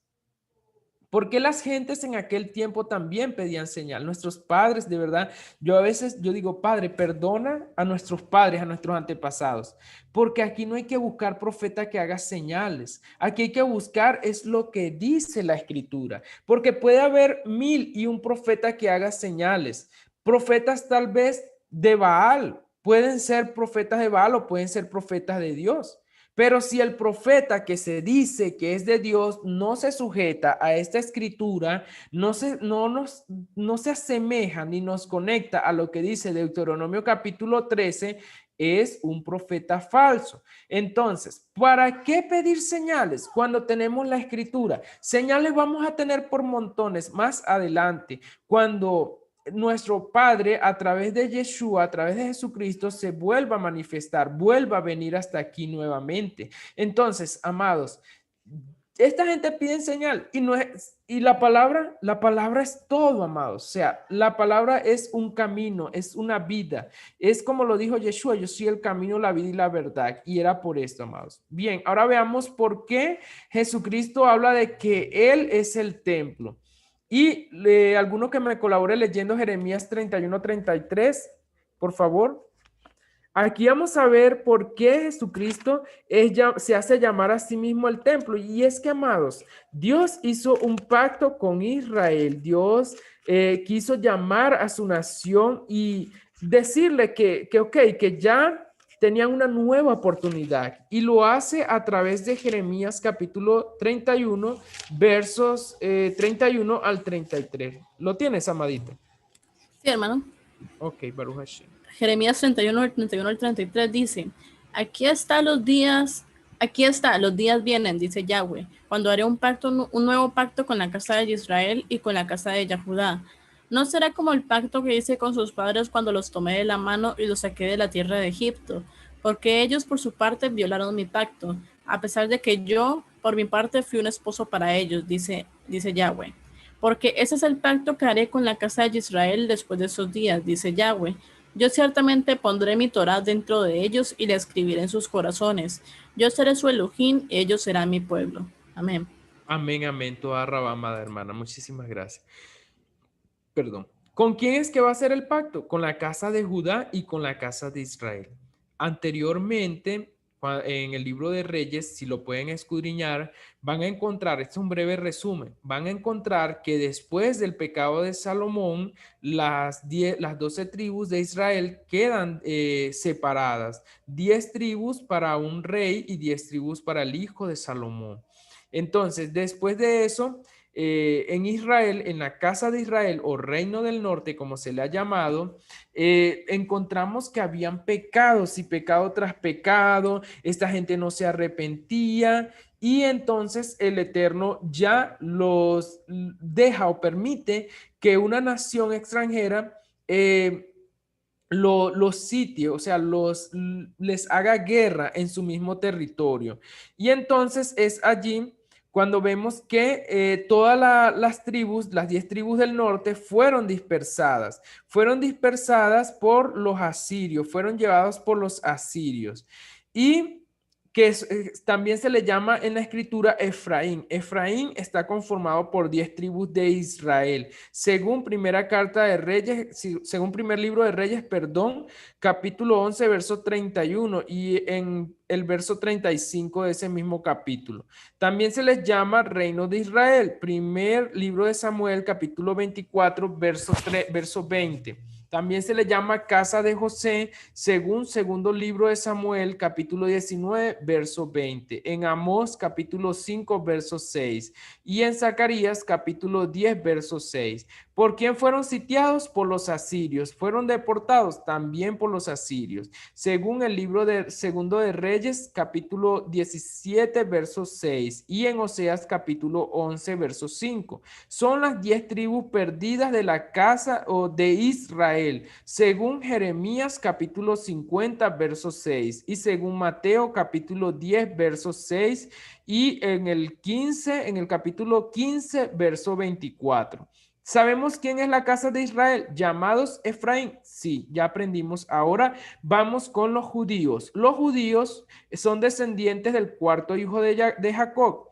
Porque las gentes en aquel tiempo también pedían señal. Nuestros padres, de verdad, yo a veces yo digo, Padre, perdona a nuestros padres, a nuestros antepasados, porque aquí no hay que buscar profeta que haga señales. Aquí hay que buscar es lo que dice la Escritura, porque puede haber 1001 profeta que haga señales. Profetas tal vez de Baal, pueden ser profetas de Baal o pueden ser profetas de Dios. Pero si el profeta que se dice que es de Dios no se sujeta a esta escritura, no se asemeja ni nos conecta a lo que dice Deuteronomio capítulo 13, es un profeta falso. Entonces, ¿para qué pedir señales cuando tenemos la escritura? Señales vamos a tener por montones más adelante, cuando nuestro Padre a través de Yeshua, a través de Jesucristo, se vuelva a manifestar, vuelva a venir hasta aquí nuevamente. Entonces, amados, esta gente pide señal y no es, y la palabra es todo, amados. O sea, la palabra es un camino, es una vida. Es como lo dijo Yeshua, yo soy el camino, la vida y la verdad. Y era por esto, amados. Bien, ahora veamos por qué Jesucristo habla de que Él es el templo. Y alguno que me colabore leyendo Jeremías 31-33, por favor. Aquí vamos a ver por qué Jesucristo se hace llamar a sí mismo el templo. Y es que, amados, Dios hizo un pacto con Israel. Dios quiso llamar a su nación y decirle que ya tenían una nueva oportunidad. Y lo hace a través de Jeremías capítulo 31, versos 31 al 33. ¿Lo tienes, amadita? Sí, hermano. Ok, Baruch Hashem. Jeremías 31 al 33 dice, aquí está, los días vienen, dice Yahweh, cuando haré un nuevo pacto con la casa de Israel y con la casa de Judá. No será como el pacto que hice con sus padres cuando los tomé de la mano y los saqué de la tierra de Egipto, porque ellos por su parte violaron mi pacto, a pesar de que yo, por mi parte, fui un esposo para ellos, dice Yahweh. Porque ese es el pacto que haré con la casa de Israel después de esos días, dice Yahweh. Yo ciertamente pondré mi Torá dentro de ellos y la escribiré en sus corazones. Yo seré su Elohim y ellos serán mi pueblo. Amén. Amén, amén. Toda rabamada, hermana. Muchísimas gracias. Perdón. ¿Con quién es que va a ser el pacto? Con la casa de Judá y con la casa de Israel. Anteriormente, en el libro de Reyes, si lo pueden escudriñar, van a encontrar, este es un breve resumen, van a encontrar que después del pecado de Salomón, las 12 tribus de Israel quedan separadas. 10 tribus para un rey y 10 tribus para el hijo de Salomón. Entonces, después de eso, en Israel, en la casa de Israel o reino del norte, como se le ha llamado, encontramos que habían pecados y pecado tras pecado, esta gente no se arrepentía y entonces el Eterno ya los deja o permite que una nación extranjera los sitios, o sea, les haga guerra en su mismo territorio. Y entonces es allí cuando vemos que todas las tribus, las 10 tribus del norte, fueron dispersadas por los asirios, fueron llevados por los asirios. Y que también se le llama en la escritura Efraín. Efraín está conformado por 10 tribus de Israel. Según primera carta de Reyes, según primer libro de Reyes, perdón, capítulo 11, verso 31 y en el verso 35 de ese mismo capítulo. También se les llama reino de Israel. Primer libro de Samuel, capítulo 24, verso 20. También se le llama casa de José, según segundo libro de Samuel, capítulo 19, verso 20. En Amós, capítulo 5, verso 6. Y en Zacarías, capítulo 10, verso 6. ¿Por quién fueron sitiados? Por los asirios. Fueron deportados también por los asirios. Según el libro de Segundo de Reyes, capítulo 17, verso 6. Y en Oseas, capítulo 11, verso 5. Son las 10 tribus perdidas de la casa o de Israel, según Jeremías capítulo 50, verso 6, y según Mateo capítulo 10, verso 6, y en el capítulo 15, verso 24. ¿Sabemos quién es la casa de Israel? Llamados Efraín. Sí, ya aprendimos. Ahora vamos con los judíos. Los judíos son descendientes del cuarto hijo de Jacob.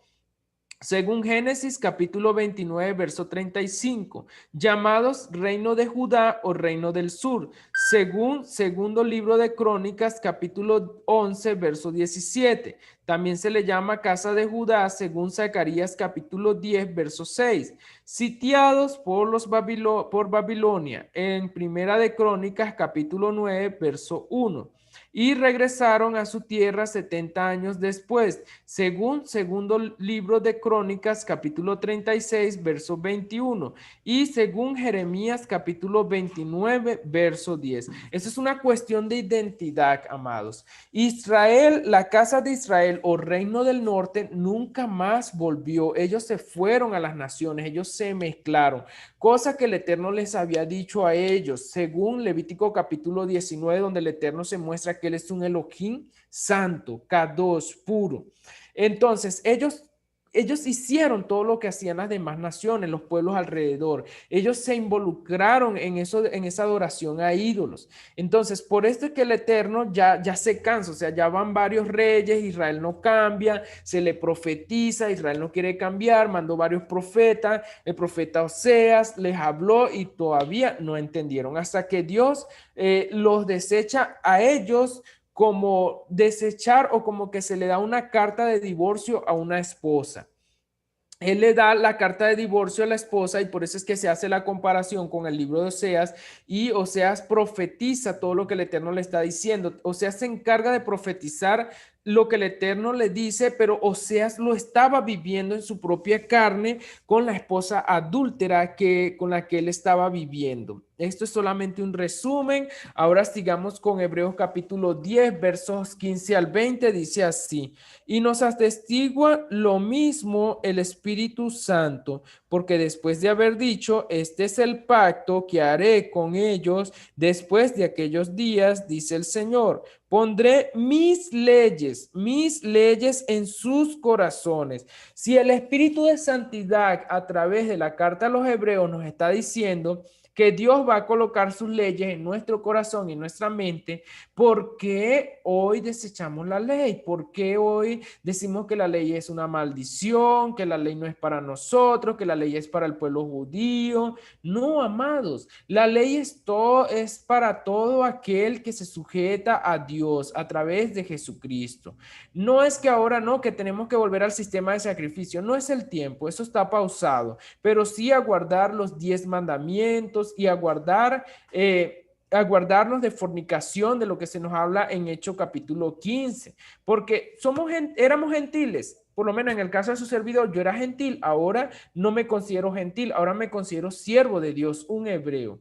Según Génesis capítulo 29, verso 35, llamados reino de Judá o reino del sur. Según segundo libro de Crónicas capítulo 11, verso 17. También se le llama casa de Judá según Zacarías capítulo 10, verso 6. Sitiados por Babilonia en Primera de Crónicas capítulo 9, verso 1. Y regresaron a su tierra 70 años después, según segundo libro de Crónicas, capítulo 36, verso 21, y según Jeremías, capítulo 29, verso 10. Eso es una cuestión de identidad, amados. Israel, la casa de Israel o reino del norte, nunca más volvió. Ellos se fueron a las naciones, ellos se mezclaron, cosa que el Eterno les había dicho a ellos, según Levítico capítulo 19, donde el Eterno se muestra que Él es un Elohim santo, Kadosh, puro. Entonces, ellos hicieron todo lo que hacían las demás naciones, los pueblos alrededor. Ellos se involucraron en eso, en esa adoración a ídolos. Entonces, por esto es que el Eterno ya se cansa, o sea, ya van varios reyes, Israel no cambia, se le profetiza, Israel no quiere cambiar, mandó varios profetas, el profeta Oseas les habló y todavía no entendieron, hasta que Dios los desecha a ellos como desechar o como que se le da una carta de divorcio a una esposa. Él le da la carta de divorcio a la esposa y por eso es que se hace la comparación con el libro de Oseas y Oseas profetiza todo lo que el Eterno le está diciendo. Oseas se encarga de profetizar lo que el Eterno le dice, pero Oseas lo estaba viviendo en su propia carne con la esposa adúltera con la que él estaba viviendo. Esto es solamente un resumen. Ahora sigamos con Hebreos capítulo 10, versos 15 al 20. Dice así: y nos atestigua lo mismo el Espíritu Santo, porque después de haber dicho, este es el pacto que haré con ellos después de aquellos días, dice el Señor, pondré mis leyes en sus corazones. Si el Espíritu de Santidad a través de la carta a los Hebreos nos está diciendo que Dios va a colocar sus leyes en nuestro corazón y en nuestra mente, ¿por qué hoy desechamos la ley? ¿Por qué hoy decimos que la ley es una maldición, que la ley no es para nosotros, que la ley es para el pueblo judío? No, amados, la ley es para todo aquel que se sujeta a Dios a través de Jesucristo. No es que ahora no, que tenemos que volver al sistema de sacrificio, no es el tiempo, eso está pausado, pero sí a guardar los 10 mandamientos y a guardarnos de fornicación, de lo que se nos habla en Hechos capítulo 15, porque éramos gentiles. Por lo menos en el caso de su servidor, yo era gentil, ahora no me considero gentil, ahora me considero siervo de Dios, un hebreo.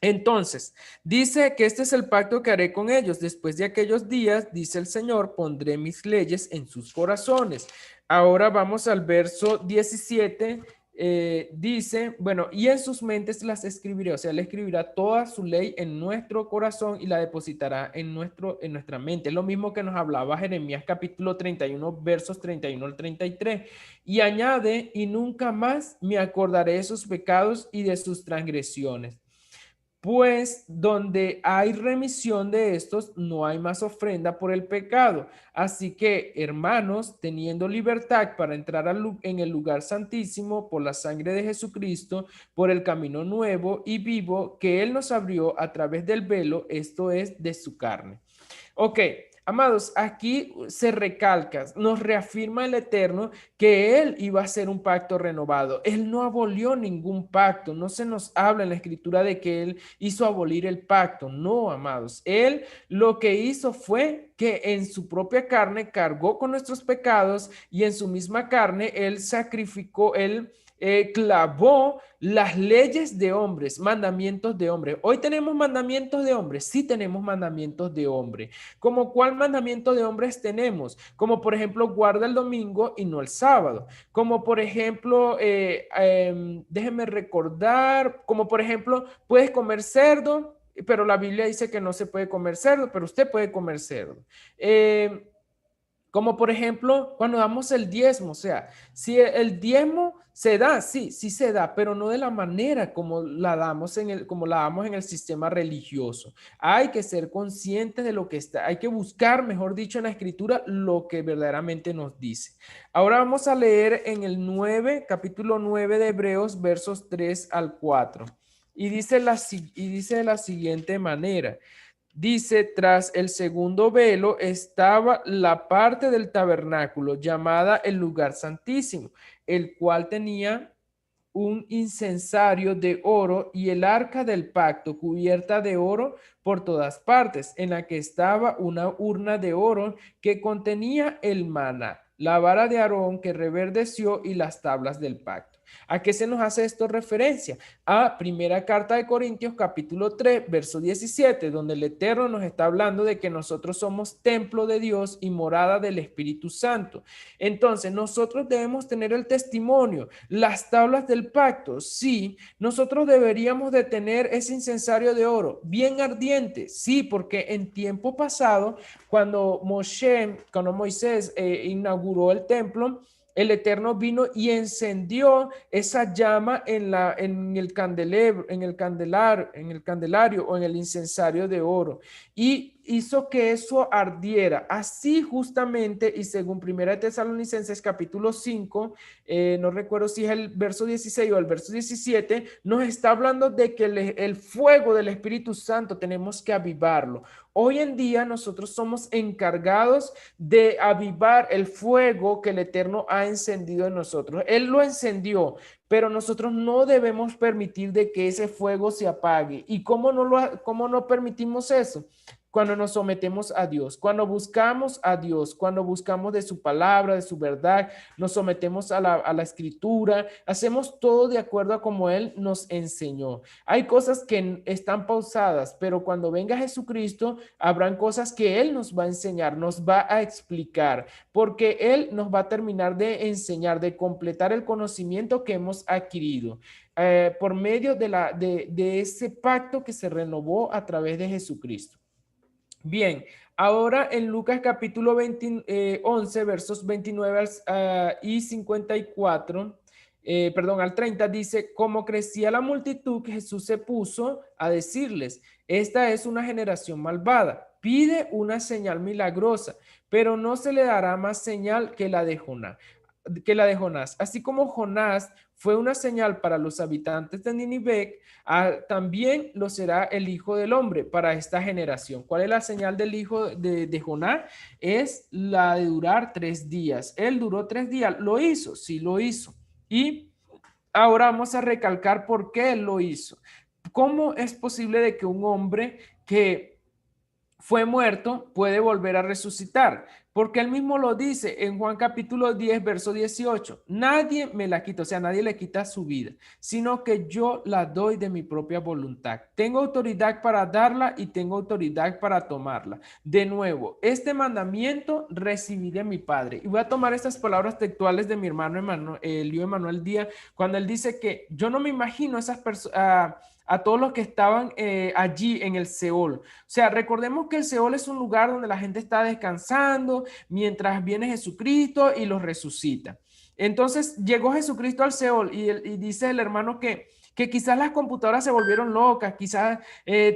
Entonces, dice que este es el pacto que haré con ellos. Después de aquellos días, dice el Señor, pondré mis leyes en sus corazones. Ahora vamos al verso 17. Dice, bueno, y en sus mentes las escribiré, o sea, él escribirá toda su ley en nuestro corazón y la depositará en nuestra mente. Es lo mismo que nos hablaba Jeremías capítulo 31, versos 31 al 33. Y añade, y nunca más me acordaré de sus pecados y de sus transgresiones. Pues donde hay remisión de estos, no hay más ofrenda por el pecado. Así que, hermanos, teniendo libertad para entrar en el lugar santísimo por la sangre de Jesucristo, por el camino nuevo y vivo que Él nos abrió a través del velo, esto es, de su carne. Ok, Amados, aquí se recalca, nos reafirma el Eterno que Él iba a hacer un pacto renovado. Él no abolió ningún pacto. No se nos habla en la Escritura de que Él hizo abolir el pacto. No, amados. Él lo que hizo fue que en su propia carne cargó con nuestros pecados y en su misma carne Él sacrificó, Él clavó las leyes de hombres, mandamientos de hombres. Hoy tenemos mandamientos de hombres, sí tenemos mandamientos de hombre. ¿Como cuál mandamiento de hombres tenemos? Como por ejemplo, guarda el domingo y no el sábado. Como por ejemplo, déjenme recordar, como por ejemplo, puedes comer cerdo, pero la Biblia dice que no se puede comer cerdo, pero usted puede comer cerdo. Como por ejemplo, cuando damos el diezmo, o sea, si el diezmo se da, sí, sí se da, pero no de la manera como la damos como la damos en el sistema religioso. Hay que ser conscientes de lo que está, hay que buscar, mejor dicho, en la escritura lo que verdaderamente nos dice. Ahora vamos a leer en el 9, capítulo 9 de Hebreos, versos 3 al 4. Y dice de la siguiente manera. Dice, tras el segundo velo estaba la parte del tabernáculo llamada el lugar santísimo, el cual tenía un incensario de oro y el arca del pacto cubierta de oro por todas partes, en la que estaba una urna de oro que contenía el maná, la vara de Aarón que reverdeció y las tablas del pacto. ¿A qué se nos hace esto referencia? A primera carta de Corintios capítulo 3 verso 17, donde el Eterno nos está hablando de que nosotros somos templo de Dios y morada del Espíritu Santo. Entonces nosotros debemos tener el testimonio, las tablas del pacto. Sí, nosotros deberíamos de tener ese incensario de oro bien ardiente. Sí, porque en tiempo pasado, cuando Moisés inauguró el templo, el Eterno vino y encendió esa llama en el candelero, en el candelario o en el incensario de oro y hizo que eso ardiera. Así justamente y según Primera de Tesalonicenses capítulo 5, no recuerdo si es el verso 16 o el verso 17, nos está hablando de que el fuego del Espíritu Santo tenemos que avivarlo. Hoy en día nosotros somos encargados de avivar el fuego que el Eterno ha encendido en nosotros. Él lo encendió, pero nosotros no debemos permitir de que ese fuego se apague. ¿Y cómo no permitimos eso? Cuando nos sometemos a Dios, cuando buscamos a Dios, cuando buscamos de su palabra, de su verdad, nos sometemos a la escritura, hacemos todo de acuerdo a como Él nos enseñó. Hay cosas que están pausadas, pero cuando venga Jesucristo, habrán cosas que Él nos va a enseñar, nos va a explicar, porque Él nos va a terminar de enseñar, de completar el conocimiento que hemos adquirido. Por medio de ese pacto que se renovó a través de Jesucristo. Bien, ahora en Lucas capítulo 11, versos 29 y 54, perdón, al 30 dice, como crecía la multitud, Jesús se puso a decirles, esta es una generación malvada, pide una señal milagrosa, pero no se le dará más señal que la de Jonás. Así como Jonás fue una señal para los habitantes de Nínive, también lo será el Hijo del Hombre para esta generación. ¿Cuál es la señal del hijo de Jonás? Es la de durar 3 días. Él duró 3 días. ¿Lo hizo? Sí, lo hizo. Y ahora vamos a recalcar por qué él lo hizo. ¿Cómo es posible de que un hombre que fue muerto puede volver a resucitar? Porque él mismo lo dice en Juan capítulo 10, verso 18. Nadie me la quita, o sea, nadie le quita su vida, sino que yo la doy de mi propia voluntad. Tengo autoridad para darla y tengo autoridad para tomarla. De nuevo, este mandamiento recibí de mi Padre. Y voy a tomar estas palabras textuales de mi hermano Elio Emanuel Díaz, cuando él dice que yo no me imagino esas personas, a todos los que estaban allí en el Seol. O sea, recordemos que el Seol es un lugar donde la gente está descansando mientras viene Jesucristo y los resucita. Entonces llegó Jesucristo al Seol y dice el hermano que quizás las computadoras se volvieron locas, quizás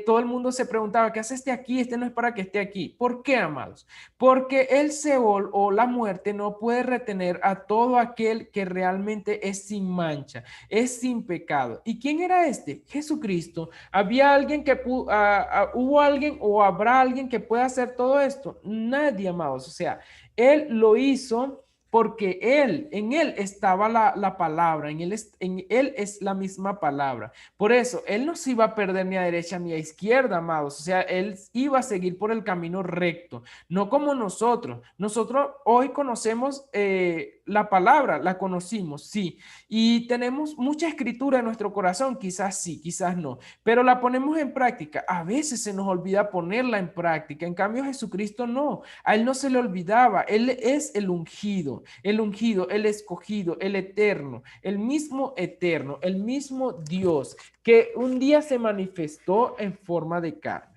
todo el mundo se preguntaba, ¿qué hace este aquí? Este no es para que esté aquí. ¿Por qué, amados? Porque el Seol o la muerte no puede retener a todo aquel que realmente es sin mancha, es sin pecado. ¿Y quién era este? Jesucristo. ¿Había alguien que hubo alguien o habrá alguien que pueda hacer todo esto? Nadie, amados. O sea, Él lo hizo porque en él estaba la palabra, en él es la misma palabra. Por eso, él no se iba a perder ni a derecha ni a izquierda, amados. O sea, él iba a seguir por el camino recto, no como nosotros. Nosotros hoy conocemos la palabra, la conocimos, sí, y tenemos mucha escritura en nuestro corazón, quizás sí, quizás no, pero la ponemos en práctica. A veces se nos olvida ponerla en práctica. En cambio, Jesucristo no. A él no se le olvidaba. Él es el ungido, el escogido, el eterno, el mismo Dios que un día se manifestó en forma de carne.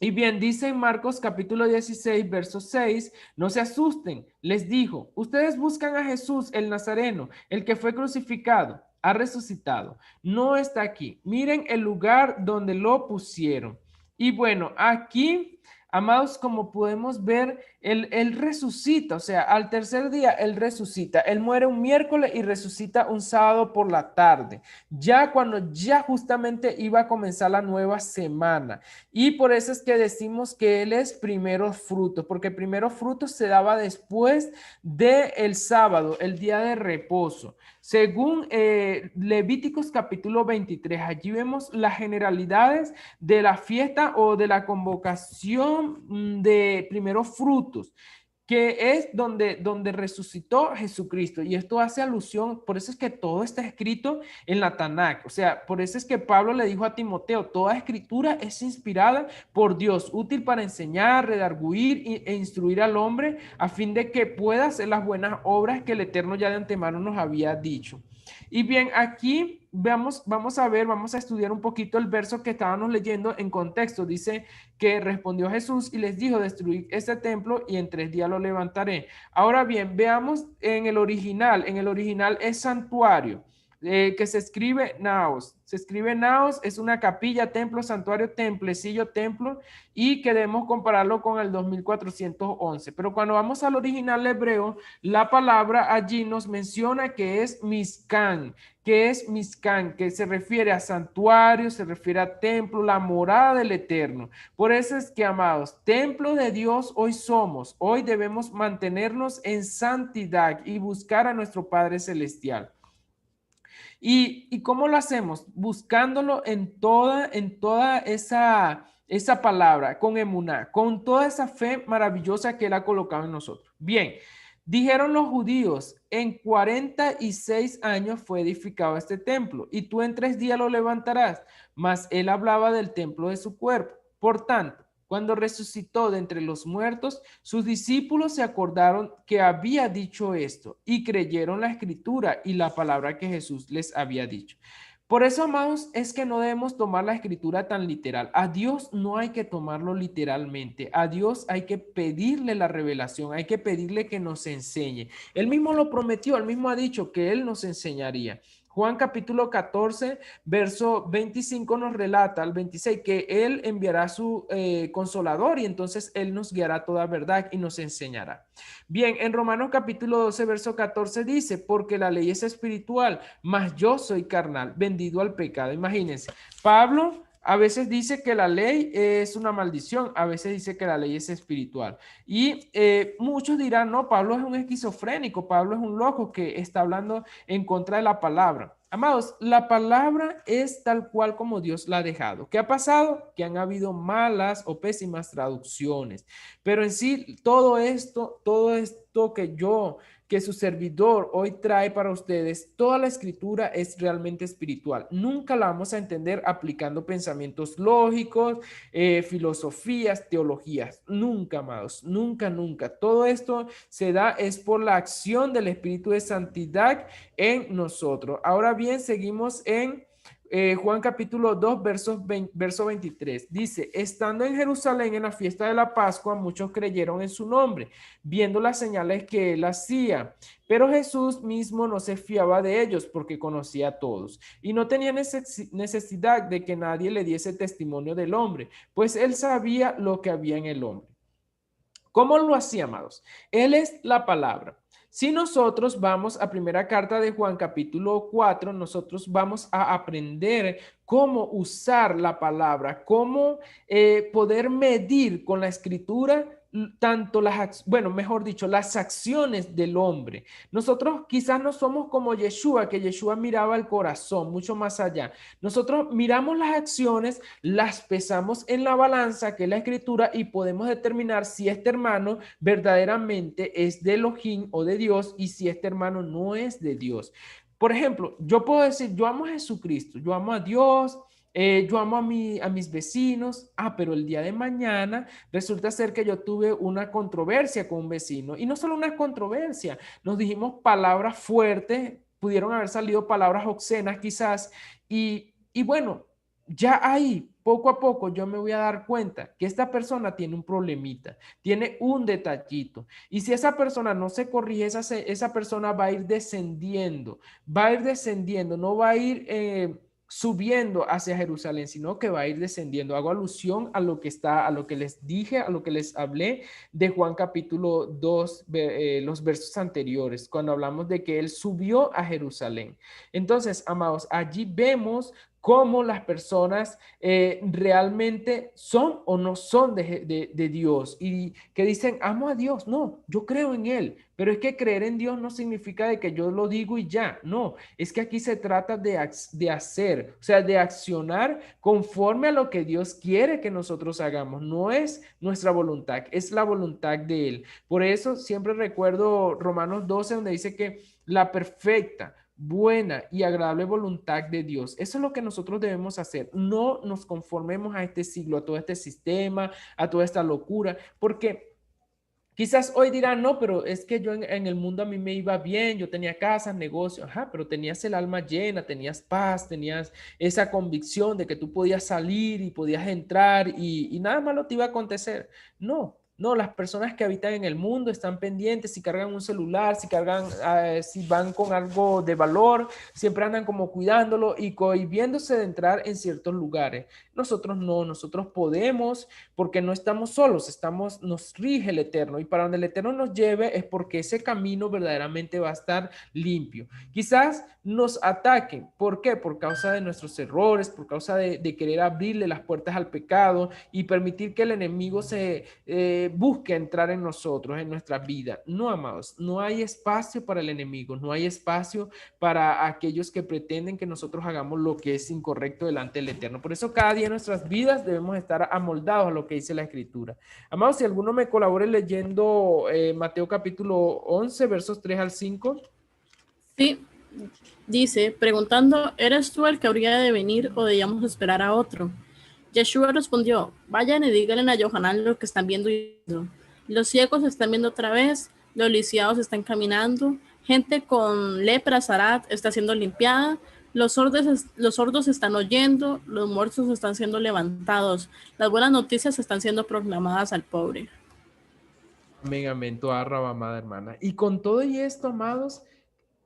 Y bien, dice en Marcos capítulo 16, verso 6, no se asusten, les dijo, ustedes buscan a Jesús el Nazareno, el que fue crucificado, ha resucitado, no está aquí. Miren el lugar donde lo pusieron. Y bueno, aquí, amados, como podemos ver, él resucita, o sea, al tercer día él resucita. Él muere un miércoles y resucita un sábado por la tarde, ya cuando ya justamente iba a comenzar la nueva semana. Y por eso es que decimos que él es primero fruto, porque primero fruto se daba después del sábado, el día de reposo. Según Levíticos capítulo 23, allí vemos las generalidades de la fiesta o de la convocación de primeros frutos, que es donde resucitó Jesucristo. Y esto hace alusión, por eso es que todo está escrito en la Tanakh. O sea, por eso es que Pablo le dijo a Timoteo, toda escritura es inspirada por Dios, útil para enseñar, redarguir e instruir al hombre, a fin de que pueda hacer las buenas obras que el Eterno ya de antemano nos había dicho. Y bien, aquí vamos a estudiar un poquito el verso que estábamos leyendo en contexto. Dice que respondió Jesús y les dijo, destruid este templo y en 3 días lo levantaré. Ahora bien, veamos en el original es santuario, que se escribe naos. Se escribe naos, es una capilla, templo, santuario, templecillo, templo, y queremos compararlo con el 2411. Pero cuando vamos al original hebreo, la palabra allí nos menciona que es Mizkan, que se refiere a santuario, se refiere a templo, la morada del Eterno. Por eso es que, amados, templo de Dios hoy somos. Hoy debemos mantenernos en santidad y buscar a nuestro Padre Celestial. ¿Y cómo lo hacemos? Buscándolo en toda esa palabra, con emuná, con toda esa fe maravillosa que Él ha colocado en nosotros. Bien, dijeron los judíos, en 46 años fue edificado este templo y tú en 3 días lo levantarás. Mas Él hablaba del templo de su cuerpo. Por tanto, cuando resucitó de entre los muertos, sus discípulos se acordaron que había dicho esto y creyeron la escritura y la palabra que Jesús les había dicho. Por eso, amados, es que no debemos tomar la escritura tan literal. A Dios no hay que tomarlo literalmente. A Dios hay que pedirle la revelación, hay que pedirle que nos enseñe. Él mismo lo prometió, él mismo ha dicho que él nos enseñaría. Juan capítulo 14, verso 25 nos relata al 26 que Él enviará su consolador y entonces Él nos guiará toda verdad y nos enseñará. Bien, en Romanos capítulo 12, verso 14 dice, porque la ley es espiritual, mas yo soy carnal, vendido al pecado. Imagínense, Pablo a veces dice que la ley es una maldición, a veces dice que la ley es espiritual. Y muchos dirán, no, Pablo es un esquizofrénico, Pablo es un loco que está hablando en contra de la palabra. Amados, la palabra es tal cual como Dios la ha dejado. ¿Qué ha pasado? Que han habido malas o pésimas traducciones. Pero en sí, todo esto que su servidor hoy trae para ustedes, toda la escritura es realmente espiritual. Nunca la vamos a entender aplicando pensamientos lógicos, filosofías, teologías. Nunca, amados, nunca, nunca. Todo esto se da es por la acción del Espíritu de Santidad en nosotros. Ahora bien, seguimos en Juan capítulo 2, verso 23. Dice, estando en Jerusalén en la fiesta de la Pascua, muchos creyeron en su nombre, viendo las señales que él hacía. Pero Jesús mismo no se fiaba de ellos porque conocía a todos y no tenía necesidad de que nadie le diese testimonio del hombre, pues él sabía lo que había en el hombre. ¿Cómo lo hacía, amados? Él es la palabra. Si nosotros vamos a primera carta de Juan capítulo 4, nosotros vamos a aprender cómo usar la palabra, cómo poder medir con la escritura tanto bueno, mejor dicho, las acciones del hombre. Nosotros quizás no somos como Yeshua, que Yeshua miraba el corazón mucho más allá. Nosotros miramos las acciones, las pesamos en la balanza, que es la escritura, y podemos determinar si este hermano verdaderamente es de Elohim o de Dios y si este hermano no es de Dios. Por ejemplo, yo puedo decir, yo amo a Jesucristo, yo amo a Dios, yo amo a mis vecinos, pero el día de mañana resulta ser que yo tuve una controversia con un vecino y no solo una controversia, nos dijimos palabras fuertes, pudieron haber salido palabras obscenas quizás y bueno, ya ahí poco a poco yo me voy a dar cuenta que esta persona tiene un problemita, tiene un detallito. Y si esa persona no se corrige, esa persona va a ir descendiendo, no va a ir subiendo hacia Jerusalén, sino que va a ir descendiendo. Hago alusión a lo que está, a lo que les dije, a lo que les hablé de Juan capítulo 2, los versos anteriores, cuando hablamos de que él subió a Jerusalén. Entonces, amados, allí vemos cómo las personas realmente son o no son de Dios y que dicen, amo a Dios. No, yo creo en Él, pero es que creer en Dios no significa de que yo lo digo y ya. No, es que aquí se trata de hacer, o sea, de accionar conforme a lo que Dios quiere que nosotros hagamos. No es nuestra voluntad, es la voluntad de Él. Por eso siempre recuerdo Romanos 12, donde dice que la perfecta, buena y agradable voluntad de Dios. Eso es lo que nosotros debemos hacer. No nos conformemos a este siglo, a todo este sistema, a toda esta locura, porque quizás hoy dirán, no, pero es que yo en el mundo a mí me iba bien, yo tenía casas, negocios, pero tenías el alma llena, tenías paz, tenías esa convicción de que tú podías salir y podías entrar y nada malo te iba a acontecer. No. No, las personas que habitan en el mundo están pendientes si cargan un celular, si van con algo de valor, siempre andan como cuidándolo y cohibiéndose de entrar en ciertos lugares. Nosotros no, nosotros podemos porque no estamos solos, nos rige el Eterno y para donde el Eterno nos lleve es porque ese camino verdaderamente va a estar limpio. Quizás nos ataquen, ¿por qué? Por causa de nuestros errores, por causa de querer abrirle las puertas al pecado y permitir que el enemigo se busque entrar en nosotros, en nuestra vida. No, amados, no hay espacio para el enemigo, no hay espacio para aquellos que pretenden que nosotros hagamos lo que es incorrecto delante del Eterno. Por eso cada día en nuestras vidas debemos estar amoldados a lo que dice la Escritura. Amados, si alguno me colabore leyendo Mateo capítulo 11, versos 3 al 5. Sí, dice, preguntando, ¿eres tú el que habría de venir o debíamos esperar a otro? Yeshua respondió, vayan y díganle a Yohanan lo que están viendo. Los ciegos están viendo otra vez, los lisiados están caminando, gente con lepra, zarat, está siendo limpiada, los sordos están oyendo, los muertos están siendo levantados, las buenas noticias están siendo proclamadas al pobre. Amén, amén, toda amada hermana. Y con todo y esto, amados,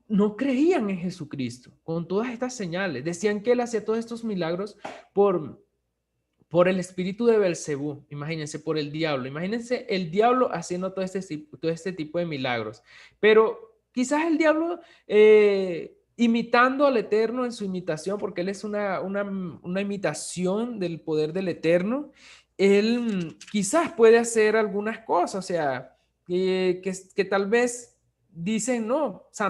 no creían en Jesucristo, con todas estas señales. Decían que él hacía todos estos milagros por el espíritu de Belcebú, imagínense, por el diablo. Imagínense el diablo haciendo todo este tipo de milagros. Pero quizás el diablo imitando al Eterno en su imitación, porque él es una imitación del poder del Eterno, él quizás puede hacer algunas cosas, o sea, que tal vez dicen, no, se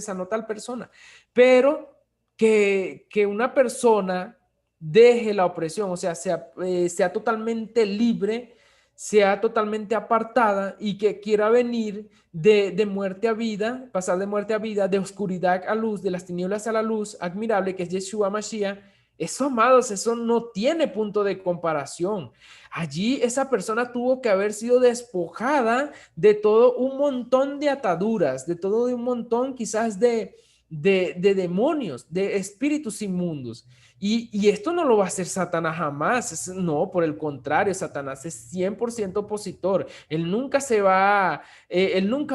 sanó tal persona, pero que una persona deje la opresión, o sea, sea totalmente libre, sea totalmente apartada y que quiera venir de muerte a vida, pasar de muerte a vida, de oscuridad a luz, de las tinieblas a la luz admirable, que es Yeshua Mashiach. Eso, amados, eso no tiene punto de comparación. Allí esa persona tuvo que haber sido despojada de todo un montón de ataduras, de todo un montón quizás de demonios, de espíritus inmundos. Y esto no lo va a hacer Satanás jamás. No, por el contrario, Satanás es 100% opositor. Él nunca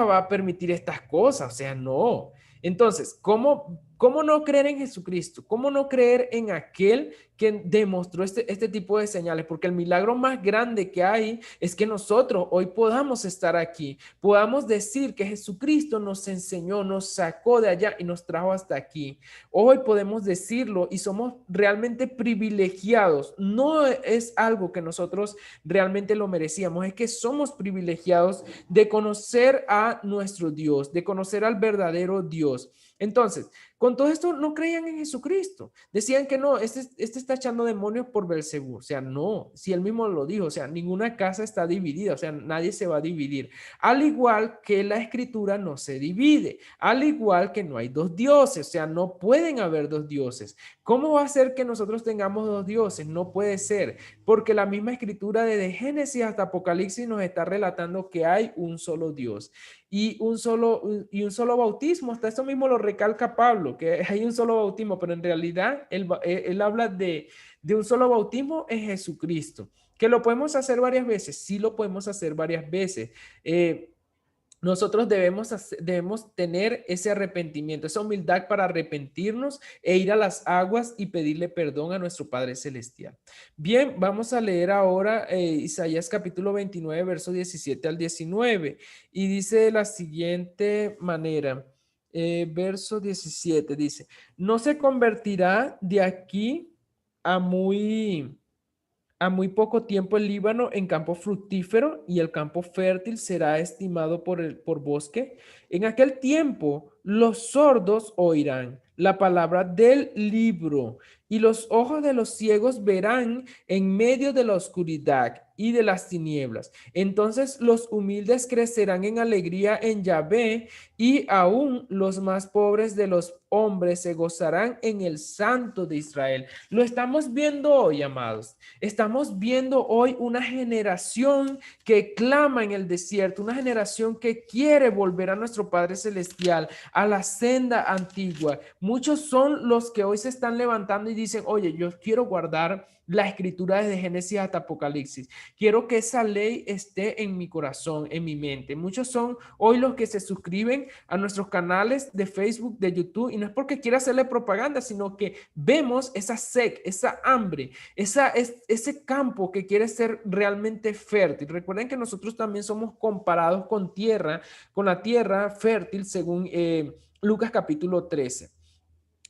va a permitir estas cosas. O sea, no. Entonces, ¿cómo no creer en Jesucristo? ¿Cómo no creer en aquel que demostró este tipo de señales? Porque el milagro más grande que hay es que nosotros hoy podamos estar aquí, podamos decir que Jesucristo nos enseñó, nos sacó de allá y nos trajo hasta aquí. Hoy podemos decirlo y somos realmente privilegiados. No es algo que nosotros realmente lo merecíamos, es que somos privilegiados de conocer a nuestro Dios, de conocer al verdadero Dios. Entonces, con todo esto no creían en Jesucristo. Decían que no, este está echando demonios por Belcebú. O sea, no, si él mismo lo dijo, o sea, ninguna casa está dividida, o sea, nadie se va a dividir. Al igual que la escritura no se divide, al igual que no hay dos dioses, o sea, no pueden haber dos dioses. ¿Cómo va a ser que nosotros tengamos dos dioses? No puede ser, porque la misma escritura desde Génesis hasta Apocalipsis nos está relatando que hay un solo Dios y un solo bautismo. Hasta eso mismo lo recalca Pablo, que hay un solo bautismo, pero en realidad él habla de un solo bautismo en Jesucristo. ¿Que lo podemos hacer varias veces? Sí, lo podemos hacer varias veces. Nosotros debemos tener ese arrepentimiento, esa humildad para arrepentirnos e ir a las aguas y pedirle perdón a nuestro Padre Celestial. Bien, vamos a leer ahora Isaías capítulo 29, verso 17 al 19. Y dice de la siguiente manera, verso 17, dice, no se convertirá de aquí a muy poco tiempo el Líbano en campo fructífero y el campo fértil será estimado por bosque. En aquel tiempo los sordos oirán la palabra del libro y los ojos de los ciegos verán en medio de la oscuridad y de las tinieblas. Entonces los humildes crecerán en alegría en Yahvé y aún los más pobres de los hombres se gozarán en el Santo de Israel. Lo estamos viendo hoy, amados. Estamos viendo hoy una generación que clama en el desierto, una generación que quiere volver a nuestro Padre Celestial, a la senda antigua. Muchos son los que hoy se están levantando y dicen, oye, yo quiero guardar la escritura desde Génesis hasta Apocalipsis. Quiero que esa ley esté en mi corazón, en mi mente. Muchos son hoy los que se suscriben a nuestros canales de Facebook, de YouTube, y no es porque quiera hacerle propaganda, sino que vemos esa sed, esa hambre, ese campo que quiere ser realmente fértil. Recuerden que nosotros también somos comparados con la tierra fértil según Lucas capítulo 13.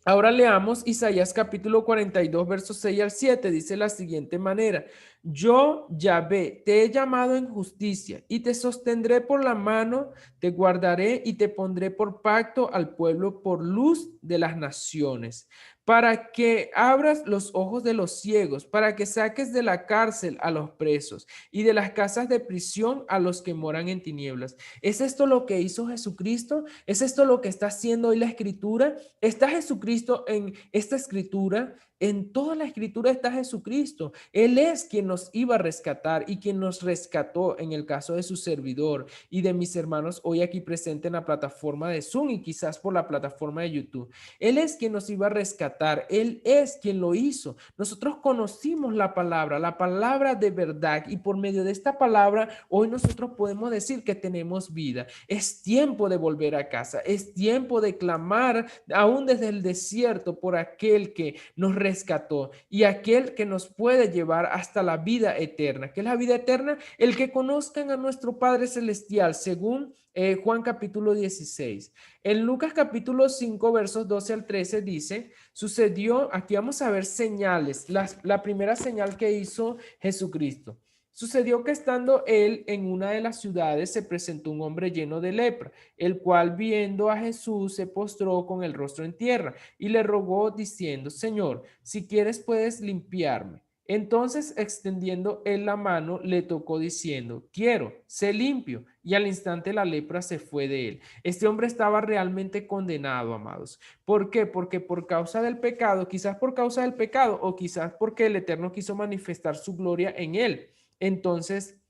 Ahora leamos Isaías capítulo 42, versos 6 al 7. Dice la siguiente manera: Yo, Yahvé, te he llamado en justicia y te sostendré por la mano, te guardaré y te pondré por pacto al pueblo, por luz de las naciones, para que abras los ojos de los ciegos, para que saques de la cárcel a los presos y de las casas de prisión a los que moran en tinieblas. ¿Es esto lo que hizo Jesucristo? ¿Es esto lo que está haciendo hoy la escritura? ¿Está Jesucristo en esta escritura? En toda la escritura está Jesucristo. Él es quien nos iba a rescatar y quien nos rescató en el caso de su servidor y de mis hermanos hoy aquí presentes en la plataforma de Zoom y quizás por la plataforma de YouTube. Él es quien nos iba a rescatar. Él es quien lo hizo. Nosotros conocimos la palabra de verdad, y por medio de esta palabra hoy nosotros podemos decir que tenemos vida. Es tiempo de volver a casa. Es tiempo de clamar aún desde el desierto por aquel que nos rescató y aquel que nos puede llevar hasta la vida eterna. ¿Qué es la vida eterna? El que conozcan a nuestro Padre Celestial, según Juan capítulo 16. En Lucas capítulo 5, versos 12 al 13 dice, sucedió, aquí vamos a ver señales, la primera señal que hizo Jesucristo. Sucedió que estando él en una de las ciudades se presentó un hombre lleno de lepra, el cual viendo a Jesús se postró con el rostro en tierra y le rogó diciendo, Señor, si quieres puedes limpiarme. Entonces, extendiendo él la mano, le tocó diciendo, quiero, sé limpio. Y al instante la lepra se fue de él. Este hombre estaba realmente condenado, amados. ¿Por qué? Porque por causa del pecado, quizás por causa del pecado o quizás porque el Eterno quiso manifestar su gloria en él. Entonces,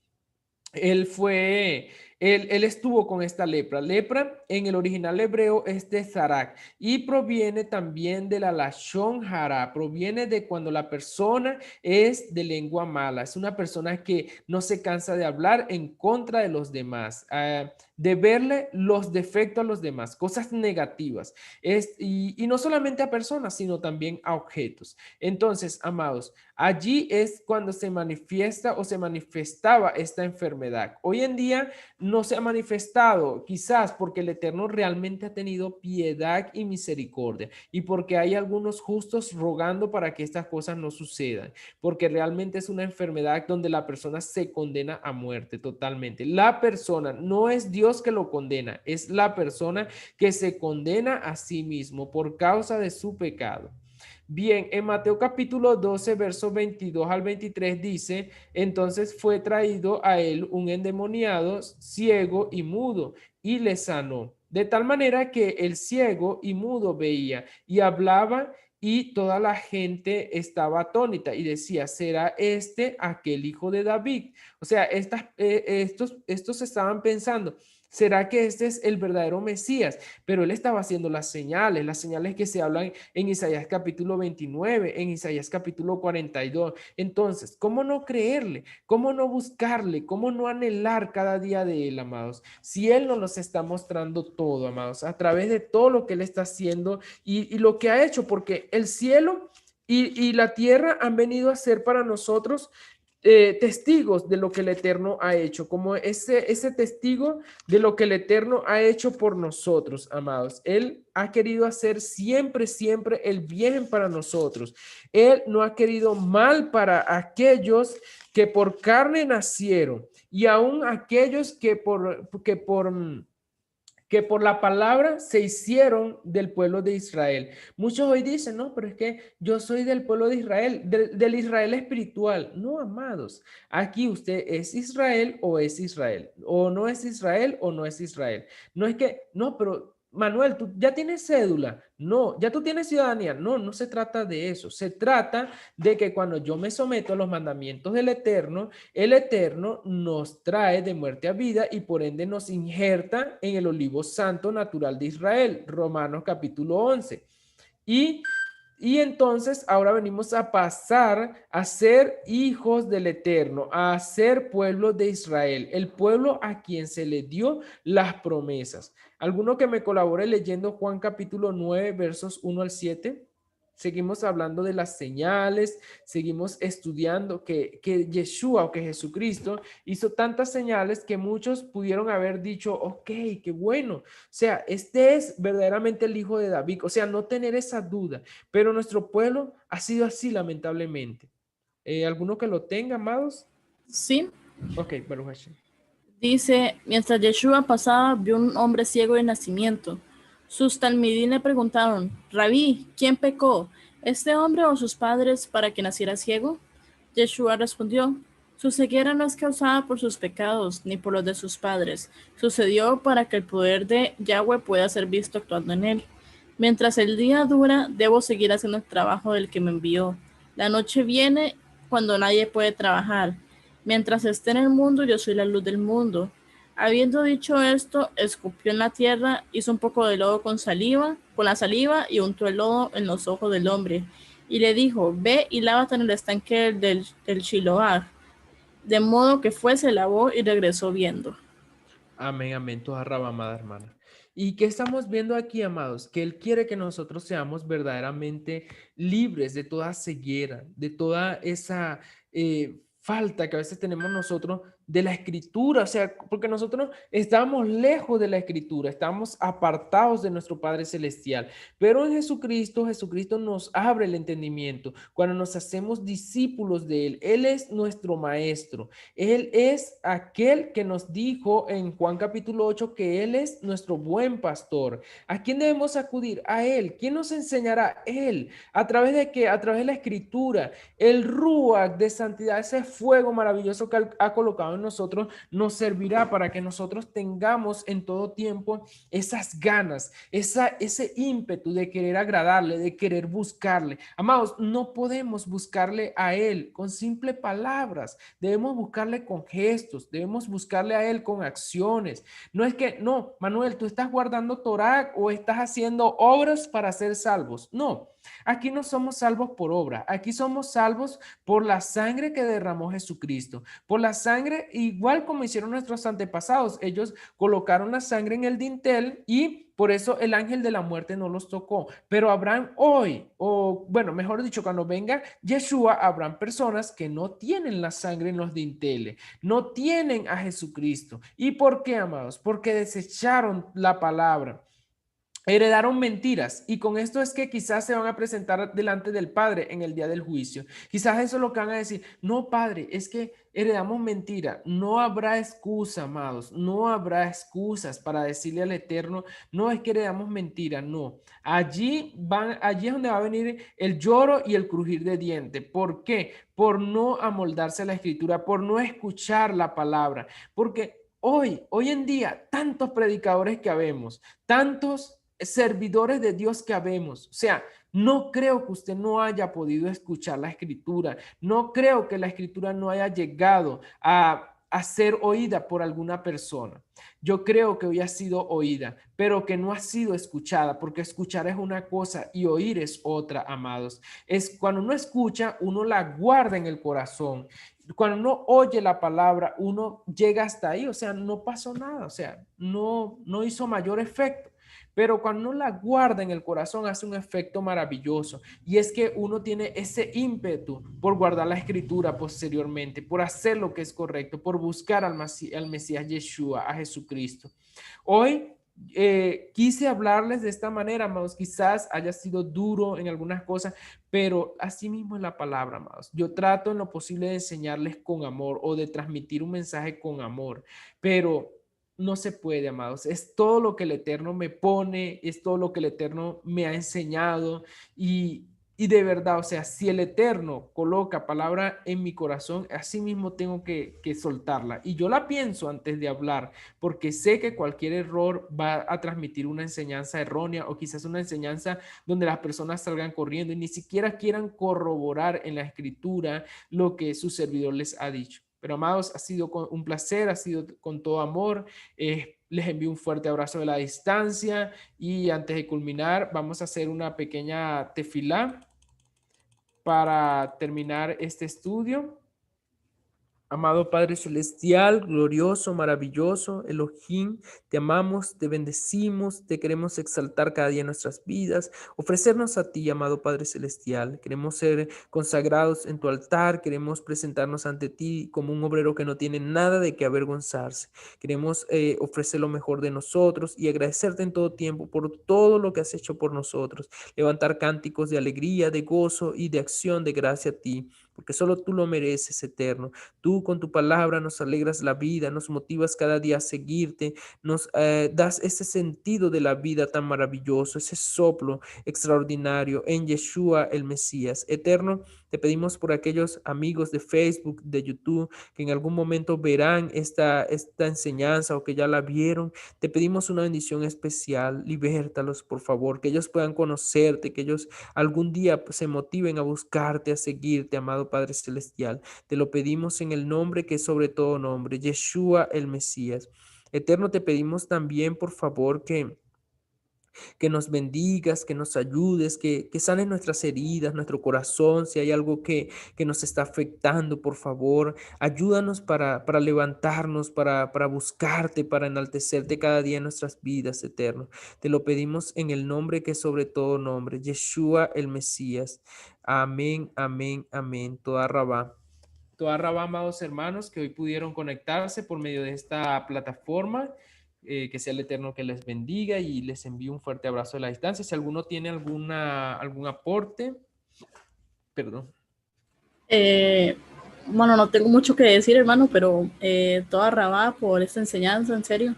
él fue Él estuvo con esta lepra. Lepra en el original hebreo es de Zarak y proviene también de la Lashon Hara, proviene de cuando la persona es de lengua mala, es una persona que no se cansa de hablar en contra de los demás, de verle los defectos a los demás, cosas negativas, y no solamente a personas, sino también a objetos. Entonces, amados, allí es cuando se manifiesta o se manifestaba esta enfermedad. Hoy en día no se ha manifestado, quizás porque el Eterno realmente ha tenido piedad y misericordia y porque hay algunos justos rogando para que estas cosas no sucedan, porque realmente es una enfermedad donde la persona se condena a muerte totalmente. La persona, no es Dios que lo condena, es la persona que se condena a sí mismo por causa de su pecado. Bien, en Mateo capítulo 12, versos 22 al 23 dice, entonces fue traído a él un endemoniado, ciego y mudo, y le sanó. De tal manera que el ciego y mudo veía y hablaba y toda la gente estaba atónita y decía, ¿será este aquel hijo de David? O sea, estos estaban pensando, ¿será que este es el verdadero Mesías? Pero él estaba haciendo las señales que se hablan en Isaías capítulo 29, en Isaías capítulo 42. Entonces, ¿cómo no creerle? ¿Cómo no buscarle? ¿Cómo no anhelar cada día de él, amados? Si él nos está mostrando todo, amados, a través de todo lo que él está haciendo y lo que ha hecho, porque el cielo y la tierra han venido a ser para nosotros testigos de lo que el Eterno ha hecho, como ese testigo de lo que el Eterno ha hecho por nosotros, amados. Él ha querido hacer siempre, siempre el bien para nosotros. Él no ha querido mal para aquellos que por carne nacieron y aún aquellos que por la palabra se hicieron del pueblo de Israel. Muchos hoy dicen, no, pero es que yo soy del pueblo de Israel, del Israel espiritual. No, amados, aquí usted es Israel o es Israel, o no es Israel o no es Israel. No es que, no, pero Manuel, tú ya tienes cédula. No, ya tú tienes ciudadanía. No, no se trata de eso. Se trata de que cuando yo me someto a los mandamientos del Eterno, el Eterno nos trae de muerte a vida y por ende nos injerta en el olivo santo natural de Israel. Romanos capítulo 11. Y y entonces ahora venimos a pasar a ser hijos del Eterno, a ser pueblo de Israel, el pueblo a quien se le dio las promesas. ¿Alguno que me colabore leyendo Juan capítulo 9, versos 1 al 7? Seguimos hablando de las señales, seguimos estudiando que Yeshua o que Jesucristo hizo tantas señales que muchos pudieron haber dicho, ok, qué bueno. O sea, este es verdaderamente el hijo de David. O sea, no tener esa duda. Pero nuestro pueblo ha sido así, lamentablemente. ¿Alguno que lo tenga, amados? Sí, Ok, Baruch Hashem. dice, mientras Yeshua pasaba, vio un hombre ciego de nacimiento. Sus talmidín le preguntaron, Rabí, ¿quién pecó, este hombre o sus padres, para que naciera ciego? Yeshua respondió, su ceguera no es causada por sus pecados, ni por los de sus padres. Sucedió para que el poder de Yahweh pueda ser visto actuando en él. Mientras el día dura, debo seguir haciendo el trabajo del que me envió. La noche viene cuando nadie puede trabajar. Mientras esté en el mundo, yo soy la luz del mundo. Habiendo dicho esto, escupió en la tierra, hizo un poco de lodo con la saliva y untó el lodo en los ojos del hombre. Y le dijo, ve y lávate en el estanque del Shiloah. De modo que fue, se lavó y regresó viendo. Amén, amén, toda rabamada, hermana. ¿Y qué estamos viendo aquí, amados? Que Él quiere que nosotros seamos verdaderamente libres de toda ceguera, de toda esa falta que a veces tenemos nosotros de la escritura, o sea, porque nosotros estamos lejos de la escritura, estamos apartados de nuestro Padre Celestial, pero en Jesucristo, Jesucristo nos abre el entendimiento cuando nos hacemos discípulos de Él. Él es nuestro maestro. Él es aquel que nos dijo en Juan capítulo 8 que Él es nuestro buen pastor. ¿A quién debemos acudir? A Él. ¿Quién nos enseñará? Él. ¿A través de qué? A través de la escritura. El Ruach de santidad, ese fuego maravilloso que ha colocado en en nosotros nos servirá para que nosotros tengamos en todo tiempo esas ganas, ese ímpetu de querer agradarle, de querer buscarle. Amados, no podemos buscarle a Él con simples palabras, debemos buscarle con gestos, debemos buscarle a Él con acciones. No es que, no, Manuel, tú estás guardando Torah o estás haciendo obras para ser salvos. No, aquí no somos salvos por obra, aquí somos salvos por la sangre que derramó Jesucristo, por la sangre, igual como hicieron nuestros antepasados. Ellos colocaron la sangre en el dintel y por eso el ángel de la muerte no los tocó. Pero habrán hoy, o bueno, mejor dicho, cuando venga Yeshua, habrán personas que no tienen la sangre en los dinteles, no tienen a Jesucristo. ¿Y por qué, amados? Porque desecharon la palabra. Heredaron mentiras y con esto es que quizás se van a presentar delante del Padre en el día del juicio. Quizás eso es lo que van a decir. No, Padre, es que heredamos mentira. No habrá excusa, amados. No habrá excusas para decirle al Eterno, no es que heredamos mentira, no. Allí es donde va a venir el lloro y el crujir de dientes. ¿Por qué? Por no amoldarse a la escritura, por no escuchar la palabra. Porque hoy en día, tantos predicadores que habemos, tantos servidores de Dios que habemos. O sea, no creo que usted no haya podido escuchar la escritura. No creo que la escritura no haya llegado a ser oída por alguna persona. Yo creo que hoy ha sido oída, pero que no ha sido escuchada, porque escuchar es una cosa y oír es otra, amados. Es cuando uno escucha, uno la guarda en el corazón. Cuando uno oye la palabra, uno llega hasta ahí, o sea, no pasó nada, o sea, no hizo mayor efecto. Pero cuando uno la guarda en el corazón hace un efecto maravilloso y es que uno tiene ese ímpetu por guardar la escritura posteriormente, por hacer lo que es correcto, por buscar al Mesías Yeshua, a Jesucristo. Hoy quise hablarles de esta manera, amados. Quizás haya sido duro en algunas cosas, pero así mismo es la palabra, amados. Yo trato en lo posible de enseñarles con amor o de transmitir un mensaje con amor, pero no se puede, amados. Es todo lo que el Eterno me pone, es todo lo que el Eterno me ha enseñado y de verdad, o sea, si el Eterno coloca palabra en mi corazón, así mismo tengo que soltarla. Y yo la pienso antes de hablar, porque sé que cualquier error va a transmitir una enseñanza errónea o quizás una enseñanza donde las personas salgan corriendo y ni siquiera quieran corroborar en la escritura lo que su servidor les ha dicho. Pero amados, ha sido un placer, ha sido con todo amor. Les envío un fuerte abrazo de la distancia y antes de culminar vamos a hacer una pequeña tefilá para terminar este estudio. Amado Padre Celestial, glorioso, maravilloso, Elohim, te amamos, te bendecimos, te queremos exaltar cada día en nuestras vidas, ofrecernos a ti, amado Padre Celestial. Queremos ser consagrados en tu altar, queremos presentarnos ante ti como un obrero que no tiene nada de qué avergonzarse. Queremos ofrecer lo mejor de nosotros y agradecerte en todo tiempo por todo lo que has hecho por nosotros. Levantar cánticos de alegría, de gozo y de acción de gracia a ti, porque solo tú lo mereces, Eterno. Tú con tu palabra nos alegras la vida, nos motivas cada día a seguirte, nos das ese sentido de la vida tan maravilloso, ese soplo extraordinario en Yeshua el Mesías. Eterno, te pedimos por aquellos amigos de Facebook, de YouTube, que en algún momento verán esta enseñanza o que ya la vieron. Te pedimos una bendición especial, libértalos por favor, que ellos puedan conocerte, que ellos algún día se motiven a buscarte, a seguirte, amado Padre Celestial. Te lo pedimos en el nombre que es sobre todo nombre, Yeshua el Mesías. Eterno, te pedimos también, por favor, que nos bendigas, que nos ayudes, que sanes nuestras heridas, nuestro corazón, si hay algo que nos está afectando, por favor, ayúdanos para levantarnos, para buscarte, para enaltecerte cada día en nuestras vidas, Eterno. Te lo pedimos en el nombre que es sobre todo nombre, Yeshua el Mesías. Amén, amén, amén. Toda Rabá. Toda Rabá, amados hermanos, que hoy pudieron conectarse por medio de esta plataforma. Que sea el Eterno que les bendiga y les envío un fuerte abrazo a la distancia. Si alguno tiene algún aporte, perdón. Bueno, no tengo mucho que decir, hermano, pero toda rabá por esta enseñanza, en serio.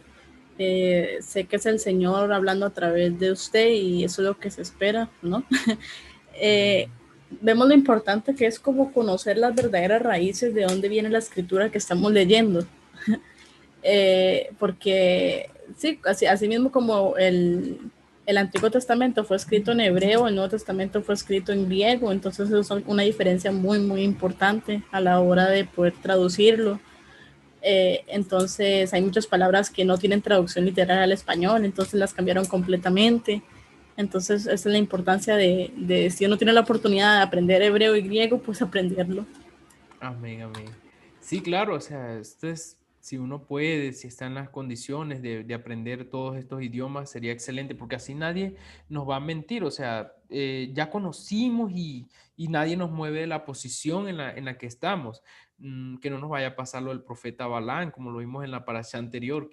Sé que es el Señor hablando a través de usted y eso es lo que se espera, ¿no? vemos lo importante que es como conocer las verdaderas raíces de dónde viene la escritura que estamos leyendo. Porque sí, así mismo como el Antiguo Testamento fue escrito en hebreo, el Nuevo Testamento fue escrito en griego, entonces eso es una diferencia muy, muy importante a la hora de poder traducirlo. Entonces hay muchas palabras que no tienen traducción literal al español, entonces las cambiaron completamente. Entonces esa es la importancia de si uno tiene la oportunidad de aprender hebreo y griego, pues aprenderlo. Amén, amén. Sí, claro, o sea, esto es, si uno puede, si está en las condiciones de aprender todos estos idiomas, sería excelente, porque así nadie nos va a mentir, o sea, ya conocimos y nadie nos mueve de la posición en la que estamos. Que no nos vaya a pasar lo del profeta Balán, como lo vimos en la parasha anterior,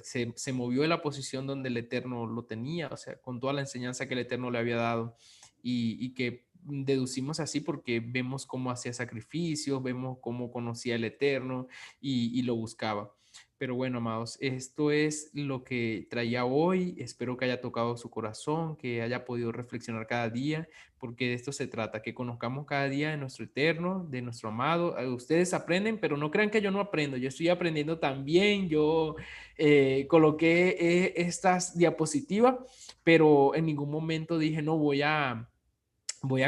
se movió de la posición donde el Eterno lo tenía, o sea, con toda la enseñanza que el Eterno le había dado y que deducimos así porque vemos cómo hacía sacrificios, vemos cómo conocía el Eterno y lo buscaba. Pero bueno, amados, esto es lo que traía hoy. Espero que haya tocado su corazón, que haya podido reflexionar cada día, porque de esto se trata, que conozcamos cada día de nuestro Eterno, de nuestro amado. Ustedes aprenden, pero no crean que yo no aprendo. Yo estoy aprendiendo también. Yo coloqué estas diapositivas, pero en ningún momento dije, no voy a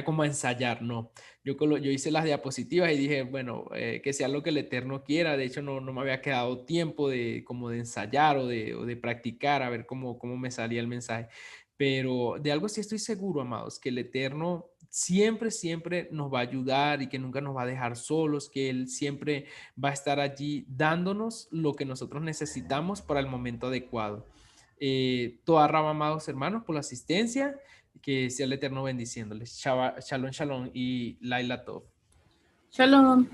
como a ensayar, no. Yo hice las diapositivas y dije, bueno, que sea lo que el Eterno quiera. De hecho, no me había quedado tiempo de como de ensayar o de practicar a ver cómo me salía el mensaje. Pero de algo sí estoy seguro, amados, que el Eterno siempre, siempre nos va a ayudar y que nunca nos va a dejar solos, que Él siempre va a estar allí dándonos lo que nosotros necesitamos para el momento adecuado. Toda rama, amados hermanos, por la asistencia, que sea el Eterno bendiciéndoles. Shalom, shalom y Laila Tov. Shalom.